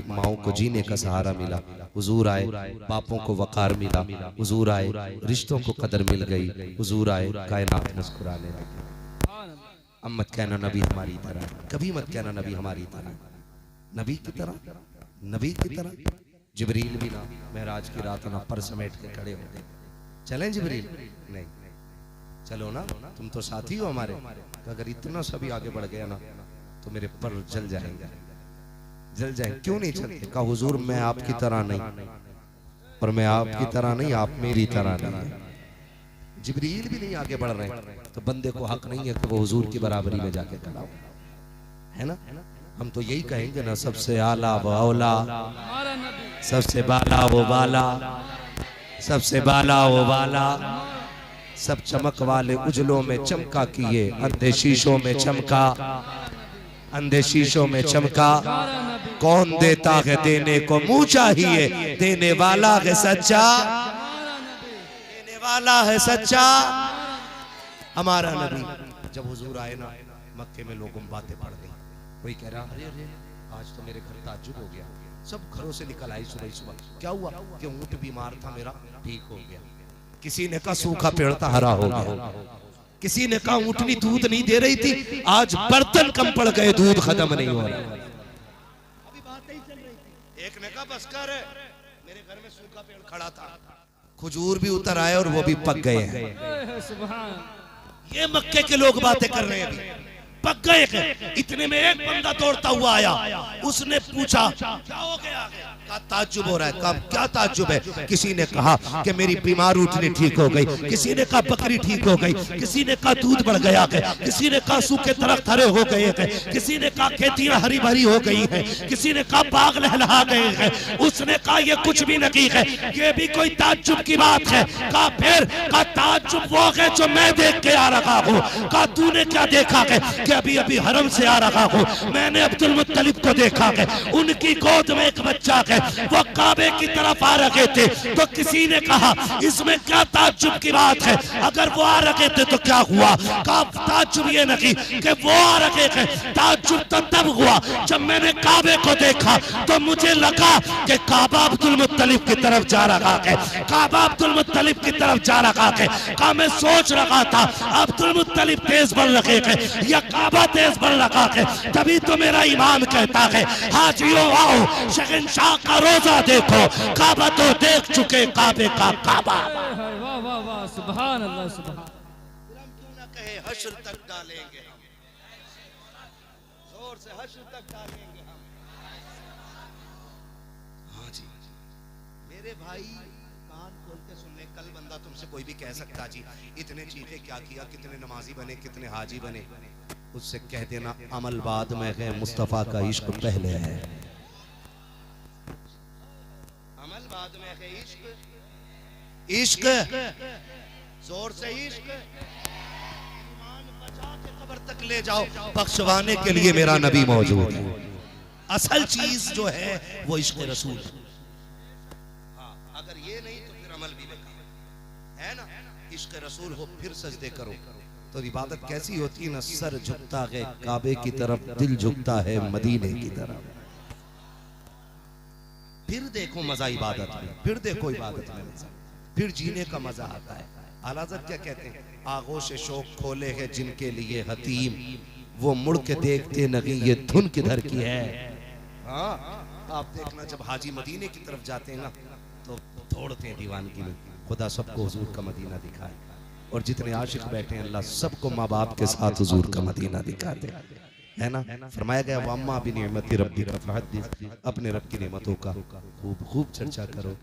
माओं को जीने का सहारा मिला। हुजूर आए, बापों को वकार मिला। हुजूर आए, रिश्तों को कदर मिल गई। हुजूर आए, कायनात मुस्कुराने लगी। अब मत कहना नबी हमारी तरह, कभी मत कहना नबी हमारी तरह। नबी की तरह, नबी की तरह जिब्रील भी ना महराज की रात ना पर समेट के खड़े होते। चलें जिब्रील? नहीं, चलो ना, तुम तो साथी हो हमारे। तो अगर इतना सभी आगे बढ़ गया ना तो मेरे पर जल जाएंगे, जल जाएंगे। क्यों नहीं चलते? कहा हुजूर मैं आपकी तरह नहीं, और मैं आपकी तरह नहीं, आप मेरी तरह नहीं। जिब्रील भी नहीं आगे बढ़ रहे, तो बंदे को हक नहीं है कि वो हुजूर की बराबरी में जाके खड़ा हो, है ना? हम तो यही कहेंगे ना, सबसे आला वो औला, सबसे बाला वो बाला, सबसे बाला वो बाला। सब चमक वाले उजलों में चमका किए, अंधे शीशों में चमका, अंधे शीशों में चमका। कौन देता है देने को मुंह चाहिए, देने वाला है सच्चा, देने वाला है सच्चा हमारा नबी। जब हुजूर आए ना मक्के में लोगों बातें पड़ गई। कोई कह रहा अरे अरे आज तो मेरे घर ताज्जुब हो गया। सब घरों से निकल आई सुबह सुबह। क्या हुआ? कि ऊंट बीमार था मेरा, ठीक हो गया। किसी ने कहा सूखा पेड़ था, हरा हो गया। किसी ने कहा ऊंटनी दूध नहीं दे रही थी, आज बर्तन कम पड़ गए, दूध खत्म नहीं हो रहा। अभी बात ही चल रही थी। एक ने कहा बस कर, मेरे घर में सूखा पेड़ खड़ा था, खजूर भी उतर आए और वो भी पक गए हैं। ये मक्के के लोग बातें कर रहे हैं, पक गए हैं। इतने में एक बंदा दौड़ता हुआ आया, उसने पूछा क्या हो गया? का ताज्जुब हो रहा है। कब? क्या ताज्जुब है? किसी ने कहा कि मेरी बीमार ऊँटनी ठीक हो गई, किसी ने कहा बकरी ठीक हो गई, किसी ने कहा दूध बढ़ गया है, किसी ने कहा सूखे दरख्त हरे हो गए हैं, किसी ने कहा खेतियां हरी भरी हो गई हैं, किसी ने कहा बाग लहलहा गए हैं। उसने कहा ये कुछ भी नहीं है, ये भी कोई ताज्जुब की बात है। कहा फिर? का ताज्जुब वो है जो मैं देख के आ रहा हूँ। कहा तूने क्या देखा है? कि अभी अभी हरम से आ रहा हूँ, मैंने अब्दुल मुत्तलिब को देखा है, उनकी गोद में एक बच्चा है, वो काबे की तरफ आ रहे थे। तो किसी ने कहा इसमें क्या ताज्जुब की बात है? अगर वो आ रहे थे तो क्या हुआ? कहा ताज्जुब ये नहीं कि वो आ रहे थे, ताज्जुब तो तब हुआ जब मैंने काबे को देखा तो मुझे लगा कि काबा अब्दुल मुत्तलिब की तरफ जा रहा है, काबा अब्दुल मुत्तलिब की तरफ जा रहा है। कहा मैं सोच रहा था अब्दुल मुत्तलिब तेज बढ़ रहे हैं या काबा तेज बढ़ रहा है। तभी तो मेरा इमाम कहता है हाजियों आओ शहंशाह का रोजा देखो, काबा तो देख चुके काबे का काबा। अल्लाह सुभान अल्लाह सुभान। फिर हम क्यों ना कहे हश्र तक डालेंगे हम, जोर से हश्र तक डालेंगे हम। हाँ जी मेरे भाई कान खोल के सुन ले, कल बंदा तुमसे कोई भी कह सकता जी इतने चीखे क्या किया, कितने नमाजी बने, कितने हाजी बने, उससे कह देना अमल बाद में है, मुस्तफा का इश्क पहले है। अमल बाद में है, इश्क जोर से इश्क। ईमान बचा के कब्र तक ले जाओ, बख्शवाने के लिए मेरा नबी मौजूद है। असल चीज जो है वो इश्क रसूल। हाँ, अगर ये नहीं तो फिर अमल भी बेकार है ना। इश्क रसूल हो फिर सजदे करो तो इबादत कैसी होती है ना, सर झुकता है काबे की तरफ, दिल झुकता है मदीने की तरफ। फिर देखो मजा इबादत में, फिर देखो इबादत में मजा, फिर जीने का मजा आता है। आला हज़रत क्या कहते हैं, आगोश शौक खोले हैं जिनके लिए हतीम, वो मुड़ के देखते नहीं ये धुन किधर की है। हाँ आप देखना जब हाजी मदीने की तरफ जाते हैं ना तो दौड़ते हैं दीवानगी में। खुदा सबको हुजूर का मदीना दिखाए, और जितने आशिक बैठे हैं अल्लाह सबको माँ बाप के साथ हुजूर का मदीना दिखाते है ना। फरमाया गया वम्मा बिनिअमति रब्बिका फहद्दिस, अपने रब की नेमतों का खूब खूब चर्चा करो।